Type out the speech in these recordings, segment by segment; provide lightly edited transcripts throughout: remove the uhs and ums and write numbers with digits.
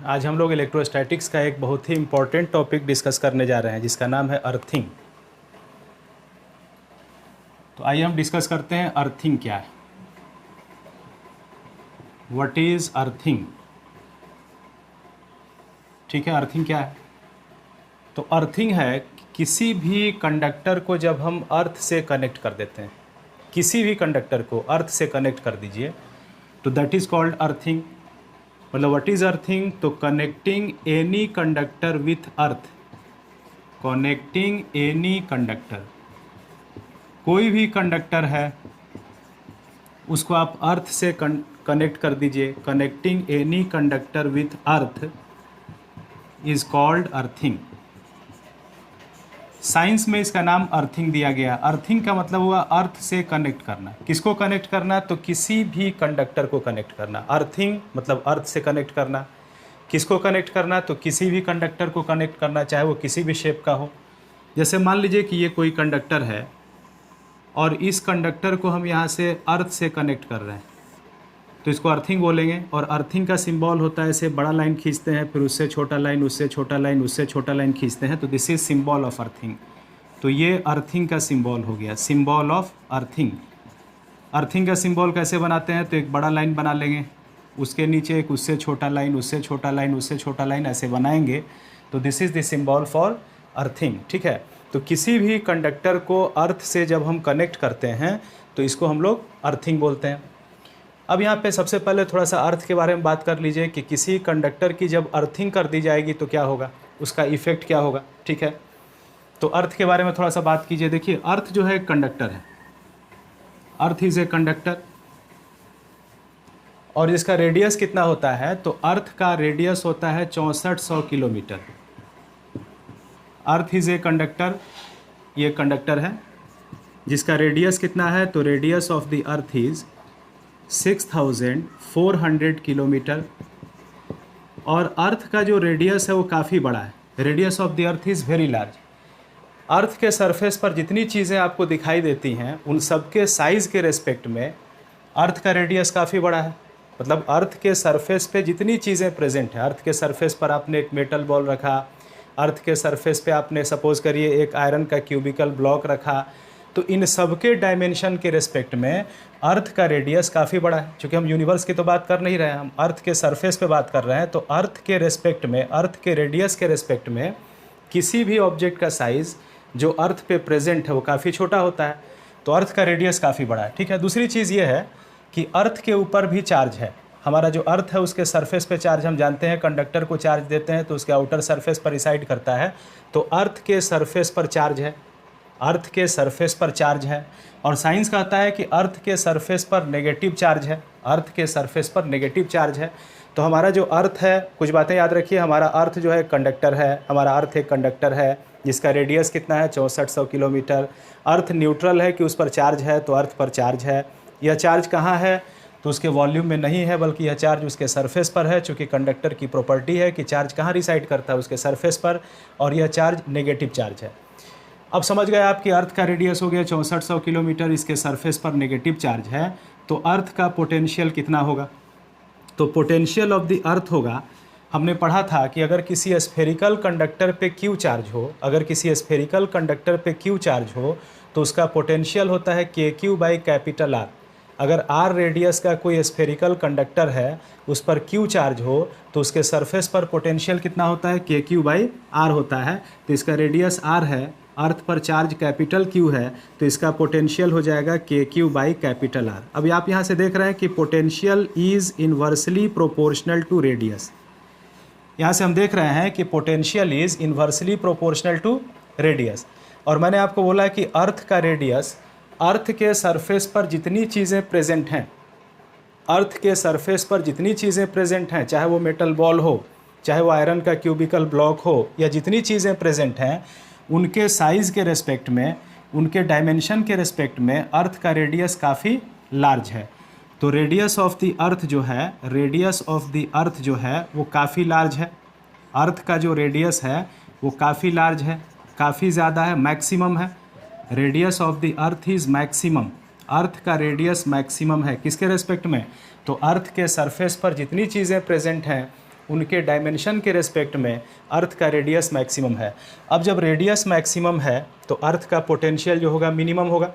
आज हम लोग इलेक्ट्रोस्टैटिक्स का एक बहुत ही इम्पोर्टेंट टॉपिक डिस्कस करने जा रहे हैं जिसका नाम है अर्थिंग। तो आइए हम डिस्कस करते हैं अर्थिंग क्या है। What is earthing. ठीक है, अर्थिंग क्या है? तो अर्थिंग है किसी भी कंडक्टर को जब हम अर्थ से कनेक्ट कर देते हैं, किसी भी कंडक्टर को अर्थ से कनेक्ट कर दीजिए तो दैट इज़ कॉल्ड अर्थिंग। मतलब व्हाट इज़ अर्थिंग? तो connecting any conductor with earth, connecting any conductor, कोई भी कंडक्टर है उसको आप अर्थ से कनेक्ट कर दीजिए। Connecting any conductor with earth is called earthing. Science में इसका नाम अर्थिंग दिया गया। अर्थिंग का मतलब हुआ अर्थ से कनेक्ट करना। किसको कनेक्ट करना? तो किसी भी कंडक्टर को कनेक्ट करना। अर्थिंग मतलब अर्थ से कनेक्ट करना। किसको कनेक्ट करना? तो किसी भी कंडक्टर को कनेक्ट करना, चाहे वो किसी भी शेप का हो। जैसे मान लीजिए कि ये कोई कंडक्टर है और इस कंडक्टर को हम यहाँ से अर्थ से कनेक्ट कर रहे हैं तो इसको अर्थिंग बोलेंगे। और अर्थिंग का सिंबल होता है, ऐसे बड़ा लाइन खींचते हैं, फिर उससे छोटा लाइन, उससे छोटा लाइन, उससे छोटा लाइन खींचते हैं, तो this is symbol of earthing. तो ये अर्थिंग का सिंबल हो गया, सिंबल ऑफ अर्थिंग। अर्थिंग का सिंबल कैसे बनाते हैं? तो एक बड़ा लाइन बना लेंगे, उसके नीचे एक उससे छोटा लाइन, उससे छोटा लाइन, उससे छोटा लाइन, ऐसे बनाएंगे तो this is the symbol for earthing. ठीक है, तो किसी भी कंडक्टर को अर्थ से जब हम कनेक्ट करते हैं तो इसको हम लोग अर्थिंग बोलते हैं। अब यहाँ पे सबसे पहले थोड़ा सा अर्थ के बारे में बात कर लीजिए कि किसी कंडक्टर की जब अर्थिंग कर दी जाएगी तो क्या होगा, उसका इफेक्ट क्या होगा। ठीक है, तो अर्थ के बारे में थोड़ा सा बात कीजिए। देखिए, अर्थ जो है एक कंडक्टर है, अर्थ इज ए कंडक्टर, और इसका रेडियस कितना होता है? तो अर्थ का रेडियस होता है 6400 kilometre. Earth is a conductor, ये कंडक्टर है जिसका रेडियस कितना है? तो radius of the earth is 6400 kilometre. और अर्थ का जो रेडियस है वो काफ़ी बड़ा है। Radius of the earth is very large. Earth के सरफेस पर जितनी चीज़ें आपको दिखाई देती हैं उन सब के साइज़ के रेस्पेक्ट में अर्थ का रेडियस काफ़ी बड़ा है। मतलब अर्थ के सरफेस पे जितनी चीज़ें प्रेजेंट हैं, अर्थ के सरफेस पर आपने एक मेटल बॉल रखा, अर्थ के सरफेस पे आपने सपोज़ करिए एक आयरन का क्यूबिकल ब्लॉक रखा, तो इन सब के डायमेंशन के रेस्पेक्ट में अर्थ का रेडियस काफ़ी बड़ा है। क्योंकि हम यूनिवर्स की तो बात कर नहीं रहे हैं, हम अर्थ के सरफेस पे बात कर रहे हैं, तो अर्थ के रेस्पेक्ट में, अर्थ के रेडियस के रेस्पेक्ट में किसी भी ऑब्जेक्ट का साइज़ जो अर्थ पे प्रेजेंट है वो काफ़ी छोटा होता है। तो अर्थ का रेडियस काफ़ी बड़ा है। ठीक है, दूसरी चीज़ ये है कि अर्थ के ऊपर भी चार्ज है। हमारा जो अर्थ है उसके सरफेस पे चार्ज, हम जानते हैं कंडक्टर को चार्ज देते हैं तो उसके आउटर सरफेस पर रिसाइड करता है, तो अर्थ के सरफेस पर चार्ज है, अर्थ के सरफेस पर चार्ज है। और साइंस कहता है कि अर्थ के सरफेस पर नेगेटिव चार्ज है, अर्थ के सरफेस पर नेगेटिव चार्ज है। तो हमारा जो अर्थ है, कुछ बातें याद रखिए, हमारा अर्थ जो है कंडक्टर है, हमारा अर्थ एक कंडक्टर है जिसका रेडियस कितना है? 6400 किलोमीटर। अर्थ न्यूट्रल है कि उस पर चार्ज है, तो अर्थ पर चार्ज है। यह चार्ज कहाँ है? तो उसके वॉल्यूम में नहीं है, बल्कि यह चार्ज उसके सरफेस पर है, चूँकि कंडक्टर की प्रॉपर्टी है कि चार्ज कहाँ रिसाइड करता है? उसके सरफेस पर, और यह चार्ज नेगेटिव चार्ज है। अब समझ गए आप कि अर्थ का रेडियस हो गया 6400 किलोमीटर, इसके सरफेस पर नेगेटिव चार्ज है, तो अर्थ का पोटेंशियल कितना होगा? तो पोटेंशियल ऑफ द अर्थ होगा, हमने पढ़ा था कि अगर किसी स्फेरिकल कंडक्टर पे क्यू चार्ज हो, अगर किसी स्फेरिकल कंडक्टर पे क्यू चार्ज हो तो उसका पोटेंशियल होता है के क्यू बाई कैपिटल आर। अगर आर रेडियस का कोई स्फेरिकल कंडक्टर है, उस पर क्यू चार्ज हो, तो उसके सरफेस पर पोटेंशियल कितना होता है? के क्यू बाई आर होता है। तो इसका रेडियस आर है, अर्थ पर चार्ज कैपिटल क्यू है, तो इसका पोटेंशियल हो जाएगा के क्यू बाई कैपिटल आर। अभी आप यहाँ से देख रहे हैं कि potential is inversely proportional to radius. यहाँ से हम देख रहे हैं कि potential is inversely proportional to radius. और मैंने आपको बोला कि अर्थ का रेडियस, अर्थ के सरफेस पर जितनी चीज़ें प्रेजेंट हैं, अर्थ के सरफेस पर जितनी चीज़ें प्रेजेंट हैं, चाहे वो मेटल बॉल हो, चाहे वो आयरन का क्यूबिकल ब्लॉक हो, या जितनी चीज़ें प्रेजेंट हैं उनके साइज़ के रेस्पेक्ट में, उनके डायमेंशन के रेस्पेक्ट में अर्थ का रेडियस काफ़ी लार्ज है। तो रेडियस ऑफ द अर्थ जो है, रेडियस ऑफ द अर्थ जो है वो काफ़ी लार्ज है। अर्थ का जो रेडियस है वो काफ़ी लार्ज है, काफ़ी ज़्यादा है, मैक्सिमम है। Radius of the earth is maximum. Earth का रेडियस मैक्सिमम है किसके रेस्पेक्ट में? तो अर्थ के सरफेस पर जितनी चीज़ें प्रेजेंट हैं उनके डायमेंशन के रेस्पेक्ट में अर्थ का रेडियस मैक्सिमम है। अब जब रेडियस मैक्सिमम है तो अर्थ का पोटेंशियल जो होगा मिनिमम होगा।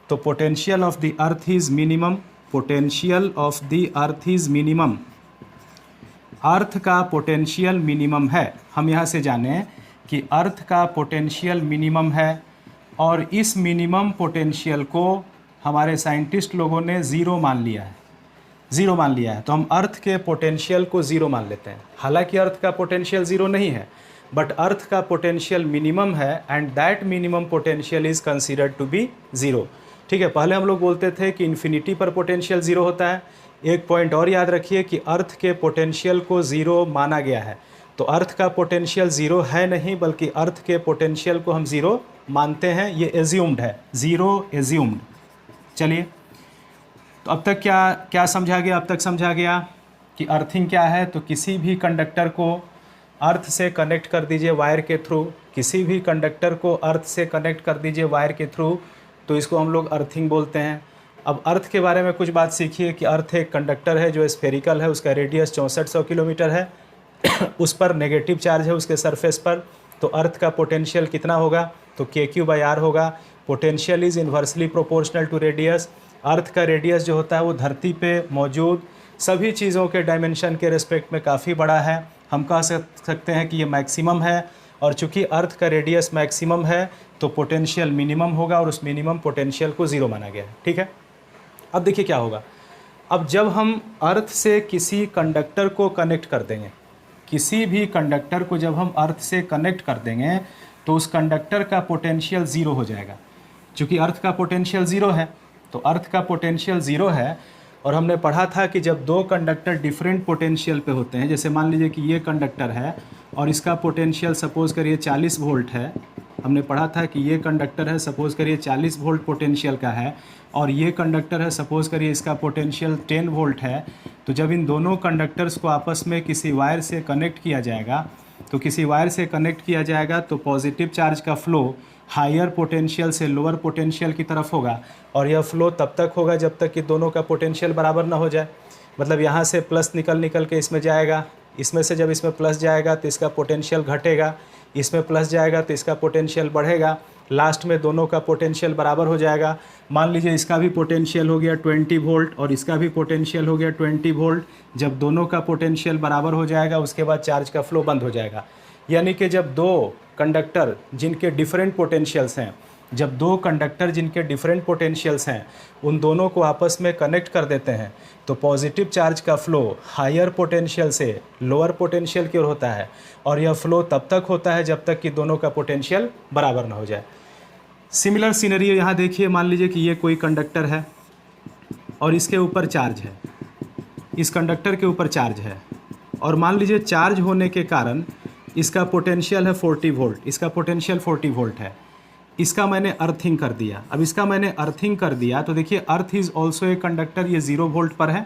तो potential of the earth is minimum, potential of the earth is minimum, earth का पोटेंशियल मिनिमम है। हम यहाँ से जानें कि अर्थ का पोटेंशियल मिनिमम है और इस मिनिमम पोटेंशियल को हमारे साइंटिस्ट लोगों ने ज़ीरो मान लिया है, ज़ीरो मान लिया है। तो हम अर्थ के पोटेंशियल को ज़ीरो मान लेते हैं। हालांकि अर्थ का पोटेंशियल ज़ीरो नहीं है, बट अर्थ का पोटेंशियल मिनिमम है and that minimum potential is considered to be zero. ठीक है, पहले हम लोग बोलते थे कि इन्फिनिटी पर पोटेंशियल ज़ीरो होता है। एक पॉइंट और याद रखिए कि अर्थ के पोटेंशियल को ज़ीरो माना गया है। तो अर्थ का पोटेंशियल ज़ीरो है नहीं, बल्कि अर्थ के पोटेंशियल को हम ज़ीरो मानते हैं। ये एज्यूम्ड है, ज़ीरो एज्यूम्ड। चलिए, तो अब तक क्या समझा गया? अब तक समझा गया कि अर्थिंग क्या है। तो किसी भी कंडक्टर को अर्थ से कनेक्ट कर दीजिए वायर के थ्रू, किसी भी कंडक्टर को अर्थ से कनेक्ट कर दीजिए वायर के थ्रू, तो इसको हम लोग अर्थिंग बोलते हैं। अब अर्थ के बारे में कुछ बात सीखिए कि अर्थ एक कंडक्टर है जो स्फेरिकल है, उसका रेडियस 6400 किलोमीटर है उस पर नेगेटिव चार्ज है उसके सरफेस पर। तो अर्थ का पोटेंशियल कितना होगा? तो KQ/R होगा। Potential is inversely proportional to radius. Earth का रेडियस जो होता है वो धरती पे मौजूद सभी चीज़ों के डायमेंशन के रिस्पेक्ट में काफ़ी बड़ा है। हम कह सकते हैं कि ये मैक्सिमम है, और चूंकि अर्थ का रेडियस मैक्सिमम है तो पोटेंशियल मिनिमम होगा और उस मिनिमम पोटेंशियल को ज़ीरो माना गया है। ठीक है, अब देखिए क्या होगा। अब जब हम अर्थ से किसी कंडक्टर को कनेक्ट कर देंगे, किसी भी कंडक्टर को जब हम अर्थ से कनेक्ट कर देंगे तो उस कंडक्टर का पोटेंशियल ज़ीरो हो जाएगा। चूँकि अर्थ का पोटेंशियल ज़ीरो है, तो अर्थ का पोटेंशियल ज़ीरो है। और हमने पढ़ा था कि जब दो कंडक्टर डिफरेंट पोटेंशियल पे होते हैं, जैसे मान लीजिए कि ये कंडक्टर है और इसका पोटेंशियल सपोज़ करिए 40 वोल्ट है। हमने पढ़ा था कि ये कंडक्टर है, सपोज़ करिए 40 वोल्ट पोटेंशियल का है, और ये कंडक्टर है, सपोज़ करिए इसका पोटेंशियल 10 वोल्ट है। तो जब इन दोनों कंडक्टर्स को आपस में किसी वायर से कनेक्ट किया जाएगा, तो किसी वायर से कनेक्ट किया जाएगा तो पॉजिटिव चार्ज का फ़्लो हायर पोटेंशियल से लोअर पोटेंशियल की तरफ होगा। और यह फ़्लो तब तक होगा जब तक कि दोनों का पोटेंशियल बराबर ना हो जाए। मतलब यहाँ से प्लस निकल के इसमें जाएगा, इसमें से जब इसमें प्लस जाएगा तो इसका पोटेंशियल घटेगा, इसमें प्लस जाएगा तो इसका पोटेंशियल बढ़ेगा, लास्ट में दोनों का पोटेंशियल बराबर हो जाएगा। मान लीजिए इसका भी पोटेंशियल हो गया 20 वोल्ट और इसका भी पोटेंशियल हो गया 20 वोल्ट। जब दोनों का पोटेंशियल बराबर हो जाएगा उसके बाद चार्ज का फ़्लो बंद हो जाएगा। यानी कि जब दो कंडक्टर जिनके डिफरेंट पोटेंशियल्स हैं, जब दो कंडक्टर जिनके डिफरेंट पोटेंशियल्स हैं उन दोनों को आपस में कनेक्ट कर देते हैं तो पॉजिटिव चार्ज का फ़्लो हायर पोटेंशियल से लोअर पोटेंशियल की ओर होता है। और यह फ़्लो तब तक होता है जब तक कि दोनों का पोटेंशियल बराबर ना हो जाए। सिमिलर सिनेरियो यहाँ देखिए, मान लीजिए कि ये कोई कंडक्टर है और इसके ऊपर चार्ज है, इस कंडक्टर के ऊपर चार्ज है, और मान लीजिए चार्ज होने के कारण इसका पोटेंशियल है 40 वोल्ट, इसका पोटेंशियल 40 वोल्ट है। इसका मैंने अर्थिंग कर दिया। अब इसका मैंने अर्थिंग कर दिया तो देखिए earth is also a conductor, ये 0 वोल्ट पर है।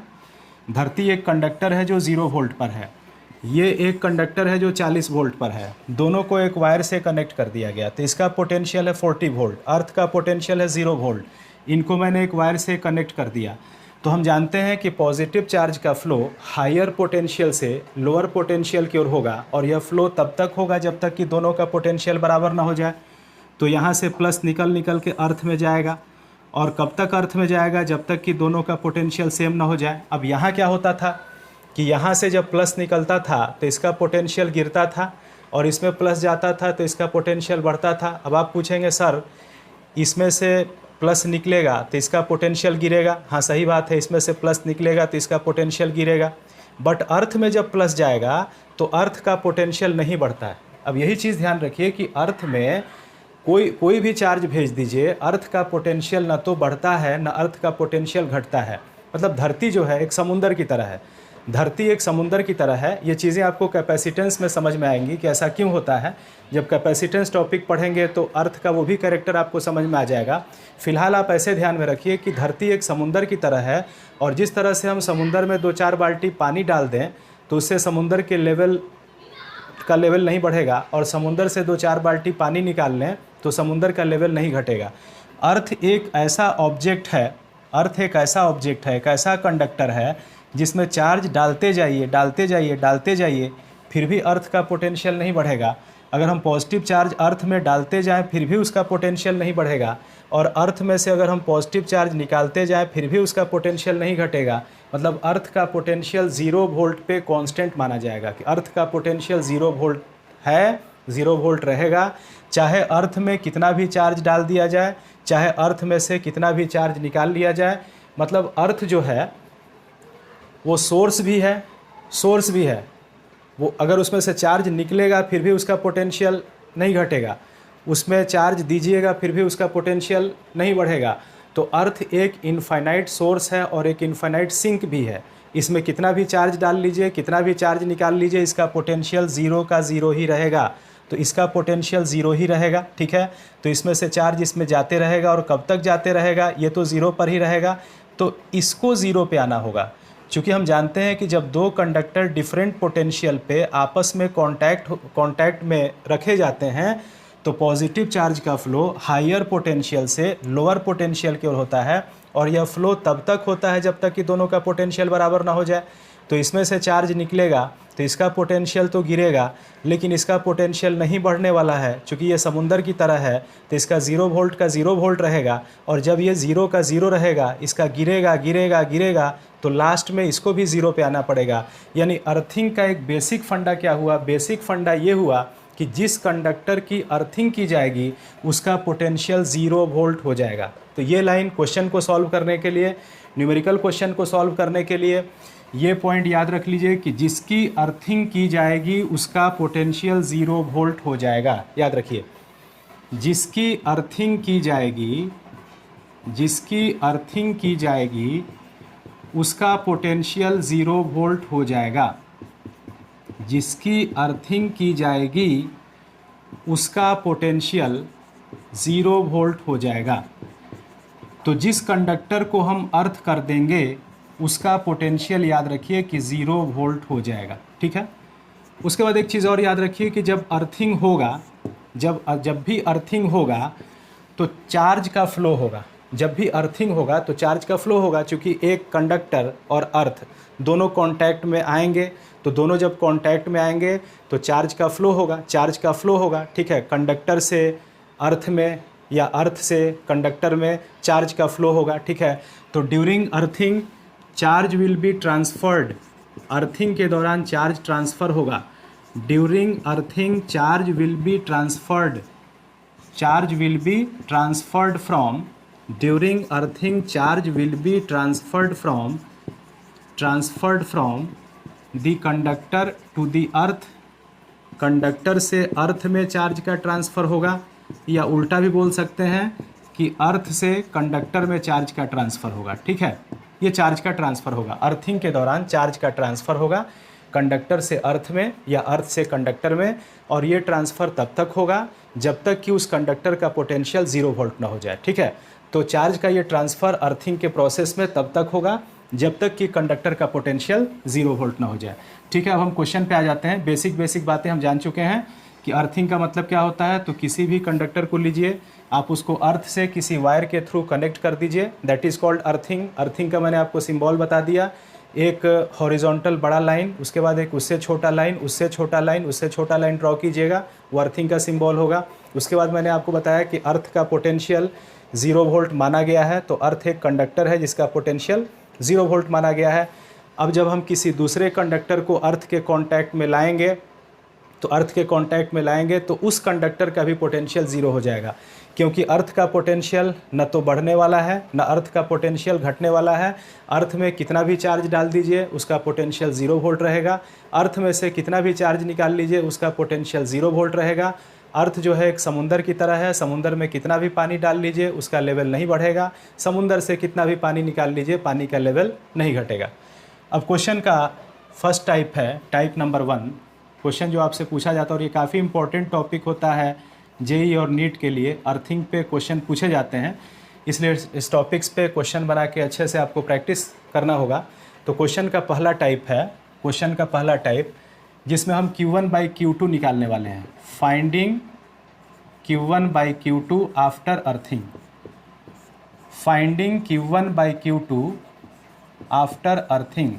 धरती एक कंडक्टर है जो 0 वोल्ट पर है, ये एक कंडक्टर है जो 40 वोल्ट पर है। दोनों को एक वायर से कनेक्ट कर दिया गया तो इसका पोटेंशियल है 40 वोल्ट, अर्थ का पोटेंशियल है 0 वोल्ट। इनको मैंने एक वायर से कनेक्ट कर दिया तो हम जानते हैं कि पॉजिटिव चार्ज का फ़्लो हायर पोटेंशियल से लोअर पोटेंशियल की ओर होगा, और यह फ़्लो तब तक होगा जब तक कि दोनों का पोटेंशियल बराबर ना हो जाए। तो यहाँ से प्लस निकल के अर्थ में जाएगा, और कब तक अर्थ में जाएगा? जब तक कि दोनों का पोटेंशियल सेम ना हो जाए। अब यहाँ क्या होता था कि यहाँ से जब प्लस निकलता था तो इसका पोटेंशियल गिरता था, और इसमें प्लस जाता था तो इसका पोटेंशियल बढ़ता था। अब आप पूछेंगे सर इसमें से प्लस निकलेगा तो इसका पोटेंशियल गिरेगा। हाँ सही बात है, इसमें से प्लस निकलेगा तो इसका पोटेंशियल गिरेगा, बट अर्थ में जब प्लस जाएगा तो अर्थ का पोटेंशियल नहीं बढ़ता है। अब यही चीज़ ध्यान रखिए कि अर्थ में कोई भी चार्ज भेज दीजिए, अर्थ का पोटेंशियल ना तो बढ़ता है ना अर्थ का पोटेंशियल घटता है। मतलब धरती जो है एक समुंदर की तरह है, धरती एक समुंदर की तरह है। ये चीज़ें आपको कैपेसिटेंस में समझ में आएंगी कि ऐसा क्यों होता है। जब कैपेसिटेंस टॉपिक पढ़ेंगे तो अर्थ का वो भी कैरेक्टर आपको समझ में आ जाएगा। फिलहाल आप ऐसे ध्यान में रखिए कि धरती एक समुंदर की तरह है, और जिस तरह से हम समुंदर में 2-4 बाल्टी पानी डाल दें तो उससे समुंदर के लेवल नहीं बढ़ेगा, और समुंदर से 2-4 बाल्टी पानी निकाल लें तो समुंदर का लेवल नहीं घटेगा। अर्थ एक ऐसा ऑब्जेक्ट है, अर्थ एक ऐसा ऑब्जेक्ट है, एक ऐसा कंडक्टर है जिसमें चार्ज डालते जाइए डालते जाइए डालते जाइए फिर भी अर्थ का पोटेंशियल नहीं बढ़ेगा। अगर हम पॉजिटिव चार्ज अर्थ में डालते जाएं फिर भी उसका पोटेंशियल नहीं बढ़ेगा, और अर्थ में से अगर हम पॉजिटिव चार्ज निकालते जाएं फिर भी उसका पोटेंशियल नहीं घटेगा। मतलब अर्थ का पोटेंशियल 0 वोल्ट पे कांस्टेंट माना जाएगा कि अर्थ का पोटेंशियल 0 वोल्ट है, 0 वोल्ट रहेगा, चाहे अर्थ में कितना भी चार्ज डाल दिया जाए, चाहे अर्थ में से कितना भी चार्ज निकाल लिया जाए। मतलब अर्थ जो है वो सोर्स भी है, सोर्स भी है, वो अगर उसमें से चार्ज निकलेगा फिर भी उसका पोटेंशियल नहीं घटेगा, उसमें चार्ज दीजिएगा फिर भी उसका पोटेंशियल नहीं बढ़ेगा। तो अर्थ एक इनफाइनाइट सोर्स है और एक इनफाइनाइट सिंक भी है। इसमें कितना भी चार्ज डाल लीजिए, कितना भी चार्ज निकाल लीजिए, इसका पोटेंशियल 0 का 0 ही रहेगा। तो इसका पोटेंशियल 0 ही रहेगा, ठीक है। तो इसमें से चार्ज इसमें जाते रहेगा, और कब तक जाते रहेगा, ये तो 0 पर ही रहेगा। तो इसको 0 पे आना होगा, क्योंकि हम जानते हैं कि जब दो कंडक्टर डिफरेंट पोटेंशियल पे आपस में कांटेक्ट में रखे जाते हैं तो पॉजिटिव चार्ज का फ्लो हायर पोटेंशियल से लोअर पोटेंशियल की ओर होता है, और यह फ्लो तब तक होता है जब तक कि दोनों का पोटेंशियल बराबर ना हो जाए। तो इसमें से चार्ज निकलेगा तो इसका पोटेंशियल तो गिरेगा, लेकिन इसका पोटेंशियल नहीं बढ़ने वाला है, क्योंकि ये समुंदर की तरह है। तो इसका 0 वोल्ट का 0 वोल्ट रहेगा, और जब ये 0 का 0 रहेगा, इसका गिरेगा गिरेगा गिरेगा, तो लास्ट में इसको भी 0 पे आना पड़ेगा। यानी अर्थिंग का एक बेसिक फंडा क्या हुआ, बेसिक फंडा ये हुआ कि जिस कंडक्टर की अर्थिंग की जाएगी उसका पोटेंशियल 0 वोल्ट हो जाएगा। तो ये लाइन क्वेश्चन को सॉल्व करने के लिए, न्यूमेरिकल क्वेश्चन को सॉल्व करने के लिए ये पॉइंट याद रख लीजिए कि जिसकी अर्थिंग की जाएगी उसका पोटेंशियल 0 वोल्ट हो जाएगा। याद रखिए, जिसकी अर्थिंग की जाएगी, जिसकी अर्थिंग की जाएगी उसका पोटेंशियल 0 वोल्ट हो जाएगा। जिसकी अर्थिंग की जाएगी उसका पोटेंशियल 0 वोल्ट हो जाएगा। तो जिस कंडक्टर को हम अर्थ कर देंगे उसका पोटेंशियल याद रखिए कि 0 वोल्ट हो जाएगा, ठीक है। उसके बाद एक चीज़ और याद रखिए कि जब अर्थिंग होगा, जब भी अर्थिंग होगा तो चार्ज का फ्लो होगा। जब भी अर्थिंग होगा तो चार्ज का फ्लो होगा, क्योंकि एक कंडक्टर और अर्थ दोनों कांटेक्ट में आएंगे। तो दोनों जब कांटेक्ट में आएंगे तो चार्ज का फ्लो होगा, चार्ज का फ्लो होगा, ठीक है। कंडक्टर से अर्थ में या अर्थ से कंडक्टर में चार्ज का फ्लो होगा, ठीक है। तो during earthing charge will be transferred, earthing के दौरान चार्ज ट्रांसफ़र होगा। During earthing charge will be transferred, charge will be transferred from, during earthing charge will be transferred from the conductor to the earth, conductor से earth में charge का transfer होगा, या उल्टा भी बोल सकते हैं कि अर्थ से कंडक्टर में चार्ज का ट्रांसफ़र होगा, ठीक है। ये चार्ज का ट्रांसफ़र होगा, अर्थिंग के दौरान चार्ज का ट्रांसफ़र होगा कंडक्टर से अर्थ में या अर्थ से कंडक्टर में, और ये ट्रांसफ़र तब तक होगा जब तक कि उस कंडक्टर का पोटेंशियल 0 वोल्ट ना हो जाए, ठीक है। तो चार्ज का ये ट्रांसफ़र अर्थिंग के प्रोसेस में तब तक होगा जब तक कि कंडक्टर का पोटेंशियल 0 वोल्ट ना हो जाए, ठीक है। अब हम क्वेश्चन पे आ जाते हैं। बेसिक बातें हम जान चुके हैं कि अर्थिंग का मतलब क्या होता है। तो किसी भी कंडक्टर को लीजिए, आप उसको अर्थ से किसी वायर के थ्रू कनेक्ट कर दीजिए, that is called earthing. Earthing का मैंने आपको सिंबल बता दिया, एक हॉरिजॉन्टल बड़ा लाइन, उसके बाद एक उससे छोटा लाइन, उससे छोटा लाइन, उससे छोटा लाइन ड्रॉ कीजिएगा, वो अर्थिंग का सिंबल होगा। उसके बाद मैंने आपको बताया कि अर्थ का पोटेंशियल 0 वोल्ट माना गया है, तो अर्थ एक कंडक्टर है जिसका पोटेंशियल 0 वोल्ट माना गया है। अब जब हम किसी दूसरे कंडक्टर को अर्थ के कांटेक्ट में लाएंगे, तो अर्थ के कांटेक्ट में लाएंगे तो उस कंडक्टर का भी पोटेंशियल 0 हो जाएगा, क्योंकि अर्थ का पोटेंशियल न तो बढ़ने वाला है न अर्थ का पोटेंशियल घटने वाला है। अर्थ में कितना भी चार्ज डाल दीजिए उसका पोटेंशियल 0 वोल्ट रहेगा, अर्थ में से कितना भी चार्ज निकाल लीजिए उसका पोटेंशियल 0 वोल्ट रहेगा। अर्थ जो है एक समुंदर की तरह है, समुंदर में कितना भी पानी डाल लीजिए उसका लेवल नहीं बढ़ेगा, समुंदर से कितना भी पानी निकाल लीजिए पानी का लेवल नहीं घटेगा। अब क्वेश्चन का फर्स्ट टाइप है, टाइप नंबर 1। क्वेश्चन जो आपसे पूछा जाता है और ये काफ़ी इंपॉर्टेंट टॉपिक होता है जेईई और नीट के लिए, अर्थिंग पे क्वेश्चन पूछे जाते हैं, इसलिए इस टॉपिक्स पे क्वेश्चन बना के अच्छे से आपको प्रैक्टिस करना होगा। तो क्वेश्चन का पहला टाइप है, क्वेश्चन का पहला टाइप जिसमें हम Q1/Q2 निकालने वाले हैं। Finding Q1/Q2 after earthing, finding Q1/Q2 after earthing.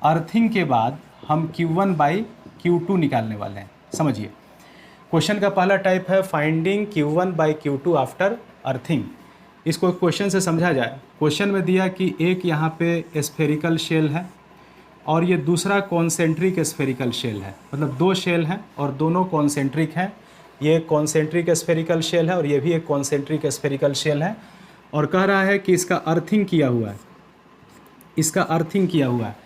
Earthing के बाद हम Q1 बाई Q2 निकालने वाले हैं। समझिए, क्वेश्चन का पहला टाइप है finding Q1 by Q2 after earthing. इसको क्वेश्चन से समझा जाए। क्वेश्चन में दिया कि एक यहाँ पे स्फेरिकल शेल है और ये दूसरा कॉन्सेंट्रिक स्फेरिकल शेल है, मतलब दो शेल हैं और दोनों कॉन्सेंट्रिक हैं। ये एक कॉन्सेंट्रिक स्फेरिकल शेल है और ये भी एक कॉन्सेंट्रिक स्फेरिकल शेल है, और कह रहा है कि इसका अर्थिंग किया हुआ है, इसका अर्थिंग किया हुआ है,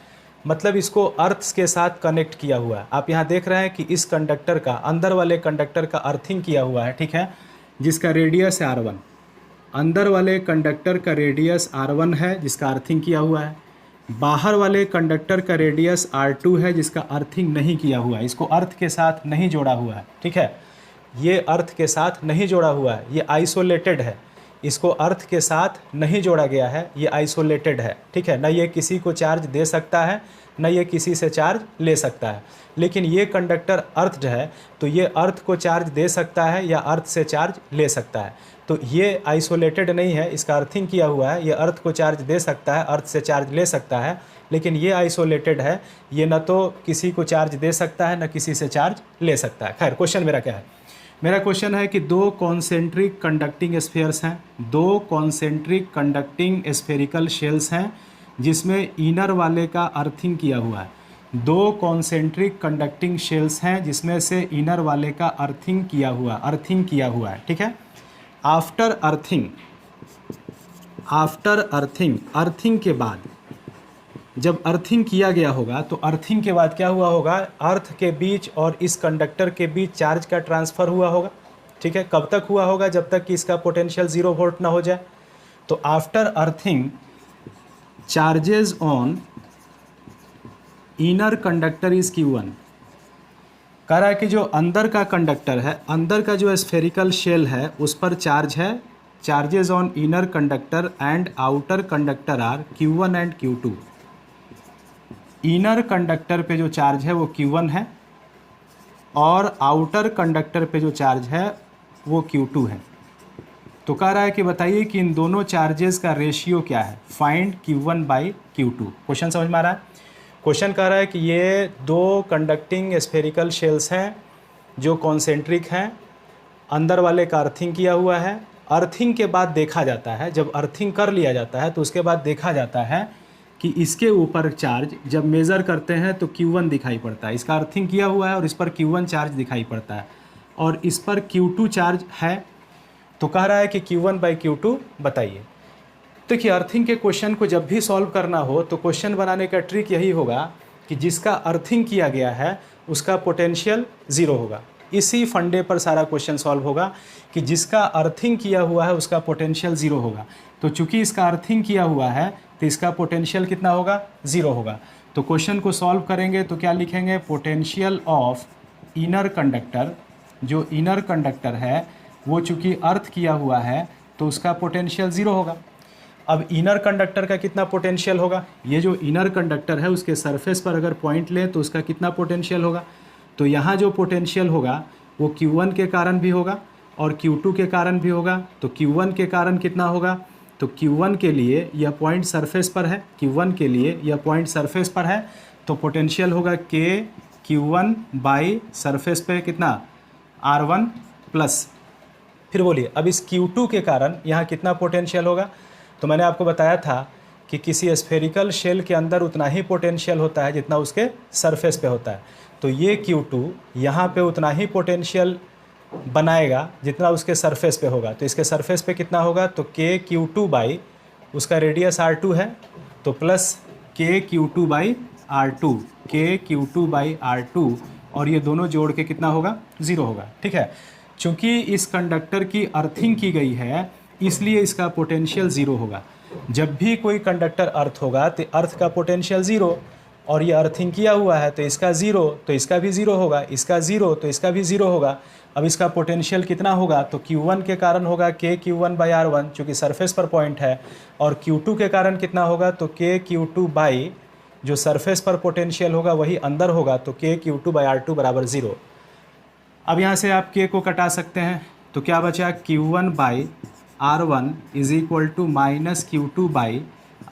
मतलब इसको अर्थ के साथ कनेक्ट किया हुआ है। आप यहाँ देख रहे हैं कि इस कंडक्टर का, अंदर वाले कंडक्टर का अर्थिंग किया हुआ है, ठीक है, जिसका रेडियस है R1। अंदर वाले कंडक्टर का रेडियस R1 है जिसका अर्थिंग किया हुआ है। बाहर वाले कंडक्टर का रेडियस R2 है जिसका अर्थिंग नहीं किया हुआ है, इसको अर्थ के साथ नहीं जोड़ा हुआ है, ठीक है। ये अर्थ के साथ नहीं जोड़ा हुआ है, ये आइसोलेटेड है, इसको अर्थ के साथ नहीं जोड़ा गया है, ये आइसोलेटेड है, ठीक है। ना ये किसी को चार्ज दे सकता है, ना ये किसी से चार्ज ले सकता है। लेकिन ये कंडक्टर अर्थड है तो ये अर्थ को चार्ज दे सकता है या अर्थ से चार्ज ले सकता है। तो ये आइसोलेटेड नहीं है, इसका अर्थिंग किया हुआ है, ये अर्थ को चार्ज दे सकता है, अर्थ से चार्ज ले सकता है। लेकिन ये आइसोलेटेड है, ये न तो किसी को चार्ज दे सकता है, न किसी से चार्ज ले सकता है। खैर, क्वेश्चन मेरा क्या है? मेरा क्वेश्चन है कि दो कॉन्सेंट्रिक कंडक्टिंग स्फीयर्स हैं, दो कॉन्सेंट्रिक कंडक्टिंग स्फेरिकल शेल्स हैं जिसमें इनर वाले का अर्थिंग किया हुआ है। दो कॉन्सेंट्रिक कंडक्टिंग शेल्स हैं जिसमें से इनर वाले का अर्थिंग किया हुआ है, ठीक है। आफ्टर अर्थिंग, अर्थिंग के बाद जब अर्थिंग किया गया होगा तो अर्थिंग के बाद क्या हुआ होगा, अर्थ के बीच और इस कंडक्टर के बीच चार्ज का ट्रांसफ़र हुआ होगा, ठीक है। कब तक हुआ होगा? जब तक कि इसका पोटेंशियल 0 वोल्ट ना हो जाए। तो after earthing charges on inner conductor is Q1। कह रहा है कि जो अंदर का कंडक्टर है, अंदर का जो स्फेरिकल शेल है उस पर चार्ज है, charges on inner conductor and outer conductor are Q1 and Q2। Inner conductor पे जो चार्ज है वो Q1 है और आउटर कंडक्टर पे जो चार्ज है वो Q2 है। तो कह रहा है कि बताइए कि इन दोनों चार्जेस का रेशियो क्या है, find Q1 by Q2। Question समझ में आ रहा है? क्वेश्चन कह रहा है कि ये दो कंडक्टिंग स्फेरिकल शेल्स हैं जो कॉन्सेंट्रिक हैं, अंदर वाले का अर्थिंग किया हुआ है। अर्थिंग के बाद देखा जाता है, जब अर्थिंग कर लिया जाता है तो उसके बाद देखा जाता है कि इसके ऊपर चार्ज जब मेज़र करते हैं तो Q1 दिखाई पड़ता है, इसका अर्थिंग किया हुआ है और इस पर Q1 चार्ज दिखाई पड़ता है और इस पर Q2 चार्ज है। तो कह रहा है कि Q1 बाई Q2 बताइए। देखिए, अर्थिंग के क्वेश्चन को जब भी सॉल्व करना हो तो क्वेश्चन बनाने का ट्रिक यही होगा कि जिसका अर्थिंग किया गया है उसका पोटेंशियल 0 होगा। इसी फंडे पर सारा क्वेश्चन सॉल्व होगा कि जिसका अर्थिंग किया हुआ है उसका पोटेंशियल 0 होगा। तो चूंकि इसका अर्थिंग किया हुआ है तो इसका पोटेंशियल कितना होगा? 0 होगा। तो क्वेश्चन को सॉल्व करेंगे तो क्या लिखेंगे? पोटेंशियल ऑफ इनर कंडक्टर, जो इनर कंडक्टर है वो चूंकि अर्थ किया हुआ है तो उसका पोटेंशियल 0 होगा। अब इनर कंडक्टर का कितना पोटेंशियल होगा? ये जो इनर कंडक्टर है उसके सरफेस पर अगर पॉइंट लें तो उसका कितना पोटेंशियल होगा? तो यहाँ जो पोटेंशियल होगा वो Q1 के कारण भी होगा और Q2 के कारण भी होगा। तो Q1 के कारण कितना होगा? तो Q1 के लिए यह पॉइंट सरफेस पर है, Q1 के लिए यह पॉइंट सरफेस पर है तो पोटेंशियल होगा K Q1 बाई सरफेस पे कितना? R1 plus. फिर बोलिए, अब इस Q2 के कारण यहाँ कितना पोटेंशियल होगा? तो मैंने आपको बताया था कि किसी स्फेरिकल शेल के अंदर उतना ही पोटेंशियल होता है जितना उसके सरफेस पे होता है। तो ये Q2 यहाँ पे उतना ही पोटेंशियल बनाएगा जितना उसके सरफेस पे होगा। तो इसके सरफेस पे कितना होगा? तो K Q2 बाई उसका रेडियस R2 है तो plus K Q2 by R2, K Q2 by R2, और ये दोनों जोड़ के कितना होगा? 0 होगा, ठीक है। चूँकि इस कंडक्टर की अर्थिंग की गई है इसलिए इसका पोटेंशियल 0 होगा। जब भी कोई कंडक्टर अर्थ होगा तो अर्थ का पोटेंशियल 0, और ये अर्थिंग किया हुआ है तो इसका 0, तो इसका भी 0 होगा, इसका 0 तो इसका भी 0 होगा। अब इसका पोटेंशियल कितना होगा? तो Q1 के कारण होगा K Q1 बाई R1 चूँकि सरफेस पर पॉइंट है, और Q2 के कारण कितना होगा? तो K Q2 बाई जो सरफेस पर पोटेंशियल होगा वही अंदर होगा तो K Q2 बाई R2 बराबर 0। अब यहाँ से आप K को कटा सकते हैं तो क्या बचा? Q1 by R1 is equal to minus Q2 by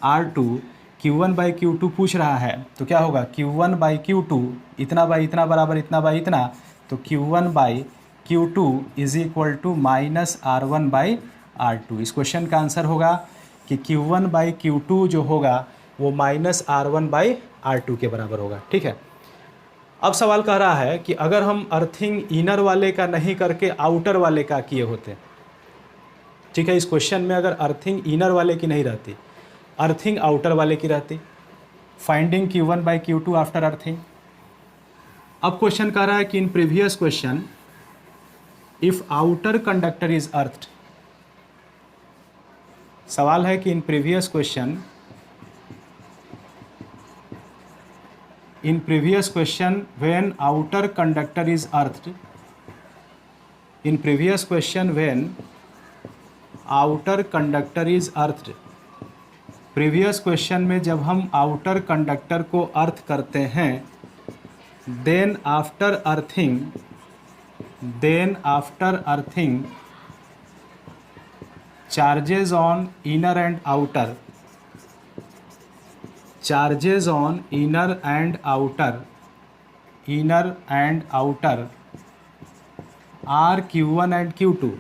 R2। Q1 by Q2 पूछ रहा है तो क्या होगा, Q1 बाई Q2 इतना बाई इतना बराबर इतना बाई इतना, तो Q1 by Q2 is equal to minus R1 by R2। इस क्वेश्चन का आंसर होगा कि Q1 बाई Q2 जो होगा वो माइनस R1 बाई R2 के बराबर होगा। ठीक है, अब सवाल कह रहा है कि अगर हम अर्थिंग इनर वाले का नहीं करके आउटर वाले का किए होते, ठीक है, इस क्वेश्चन में अगर अर्थिंग इनर वाले की नहीं रहती, अर्थिंग आउटर वाले की रहती, finding Q1 by Q2 after earthing. अब क्वेश्चन कह रहा है कि in previous question if outer conductor is earthed, सवाल है कि in previous question when outer conductor is earthed, in previous question when outer conductor is earthed, previous question में जब हम आउटर कंडक्टर को अर्थ करते हैं, then after earthing charges on inner and outer are Q1 and Q2।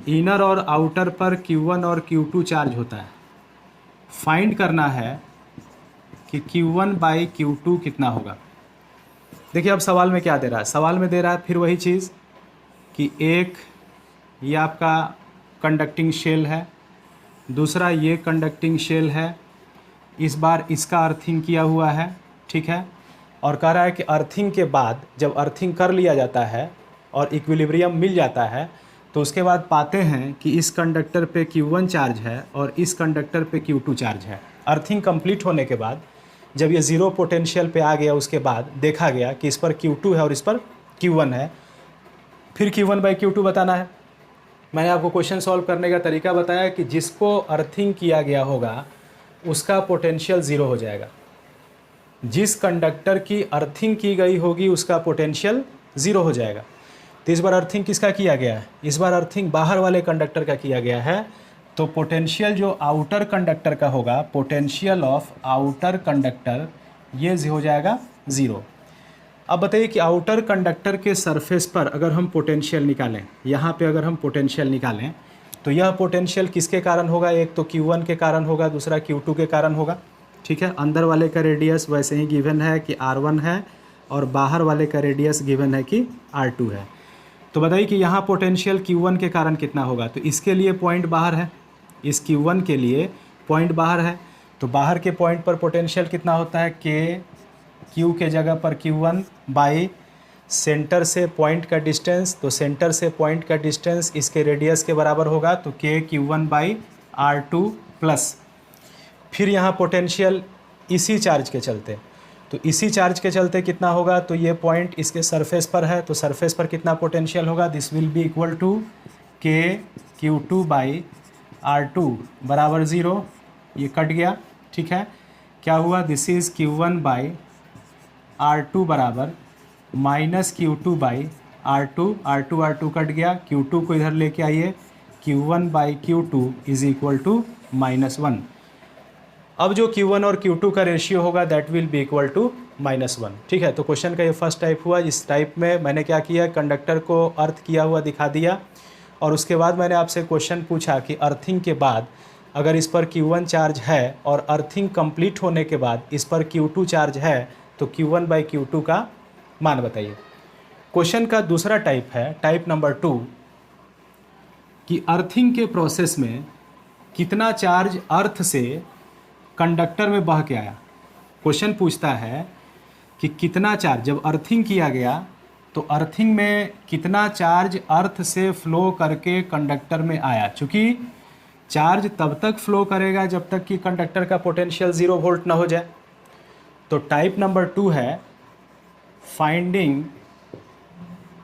Inner और outer पर Q1 और Q2 charge होता है। फाइंड करना है कि Q1 बाई Q2 कितना होगा। देखिए अब सवाल में क्या दे रहा है, सवाल में दे रहा है फिर वही चीज़ कि एक ये आपका कंडक्टिंग शेल है, दूसरा ये कंडक्टिंग शेल है, इस बार इसका अर्थिंग किया हुआ है। ठीक है, और कह रहा है कि अर्थिंग के बाद जब अर्थिंग कर लिया जाता है और इक्विलिब्रियम मिल जाता है तो उसके बाद पाते हैं कि इस कंडक्टर पे Q1 चार्ज है और इस कंडक्टर पे Q2 चार्ज है। अर्थिंग कंप्लीट होने के बाद जब ये ज़ीरो पोटेंशियल पे आ गया, उसके बाद देखा गया कि इस पर Q2 है और इस पर Q1 है, फिर Q1 बाई Q2 बताना है। मैंने आपको क्वेश्चन सॉल्व करने का तरीका बताया कि जिसको अर्थिंग किया गया होगा उसका पोटेंशियल ज़ीरो हो जाएगा, जिस कंडक्टर की अर्थिंग की गई होगी उसका पोटेंशियल ज़ीरो हो जाएगा। तो इस बार अर्थिंग किसका किया गया है, इस बार अर्थिंग बाहर वाले कंडक्टर का किया गया है, तो पोटेंशियल जो आउटर कंडक्टर का होगा, पोटेंशियल ऑफ आउटर कंडक्टर ये हो जाएगा ज़ीरो। अब बताइए कि आउटर कंडक्टर के सरफेस पर अगर हम पोटेंशियल निकालें, यहाँ पे अगर हम पोटेंशियल निकालें तो यह पोटेंशियल किसके कारण होगा, एक तो Q1 के कारण होगा, दूसरा Q2 के कारण होगा। ठीक है, अंदर वाले का रेडियस वैसे ही गिवन है कि R1 है और बाहर वाले का रेडियस गिवन है कि R2 है। तो बताइए कि यहाँ पोटेंशियल Q1 के कारण कितना होगा, तो इसके लिए पॉइंट बाहर है, इस Q1 के लिए पॉइंट बाहर है, तो बाहर के पॉइंट पर पोटेंशियल कितना होता है, Q के जगह पर Q1 बाई सेंटर से पॉइंट का डिस्टेंस, तो सेंटर से पॉइंट का डिस्टेंस इसके रेडियस के बराबर होगा, तो Q1 बाई R2 प्लस फिर यहाँ पोटेंशियल इसी चार्ज के चलते, तो इसी चार्ज के चलते कितना होगा, तो ये पॉइंट इसके सरफेस पर है, तो सरफेस पर कितना पोटेंशियल होगा, this will be equal to Q2 by R2 बराबर ज़ीरो, ये कट गया। ठीक है, क्या हुआ, this is Q1 by R2 बराबर minus Q2 by R2 cut गया, Q2 को इधर लेके आइए, Q1 by Q2 is equal to -1। अब जो Q1 और Q2 का रेशियो होगा that will be equal to -1। ठीक है, तो क्वेश्चन का ये फर्स्ट टाइप हुआ। इस टाइप में मैंने क्या किया, कंडक्टर को अर्थ किया हुआ दिखा दिया और उसके बाद मैंने आपसे क्वेश्चन पूछा कि अर्थिंग के बाद अगर इस पर Q1 चार्ज है और अर्थिंग कंप्लीट होने के बाद इस पर Q2 चार्ज है तो Q1 बाई Q2 का मान बताइए। क्वेश्चन का दूसरा टाइप है, टाइप नंबर 2, कि अर्थिंग के प्रोसेस में कितना चार्ज अर्थ से कंडक्टर में बह के आया। क्वेश्चन पूछता है कि कितना चार्ज जब अर्थिंग किया गया तो अर्थिंग में कितना चार्ज अर्थ से फ्लो करके कंडक्टर में आया। चूँकि चार्ज तब तक फ्लो करेगा जब तक कि कंडक्टर का पोटेंशियल 0 वोल्ट ना हो जाए। तो टाइप नंबर 2 है finding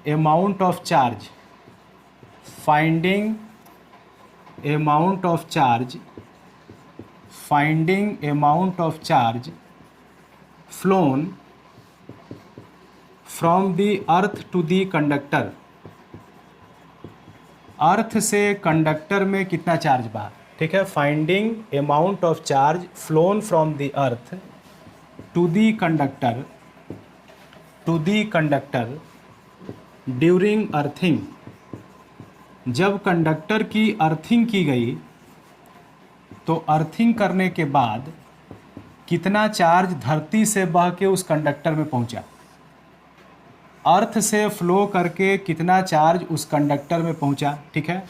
amount of charge, finding amount of charge flown from the earth to the conductor. Earth से कंडक्टर में कितना चार्ज बहा। ठीक है, finding amount of charge flown from the earth to the conductor during earthing. जब conductor की earthing की गई तो अर्थिंग करने के बाद कितना चार्ज धरती से बह के उस कंडक्टर में पहुंचा, अर्थ से फ्लो करके कितना चार्ज उस कंडक्टर में पहुंचा। ठीक है,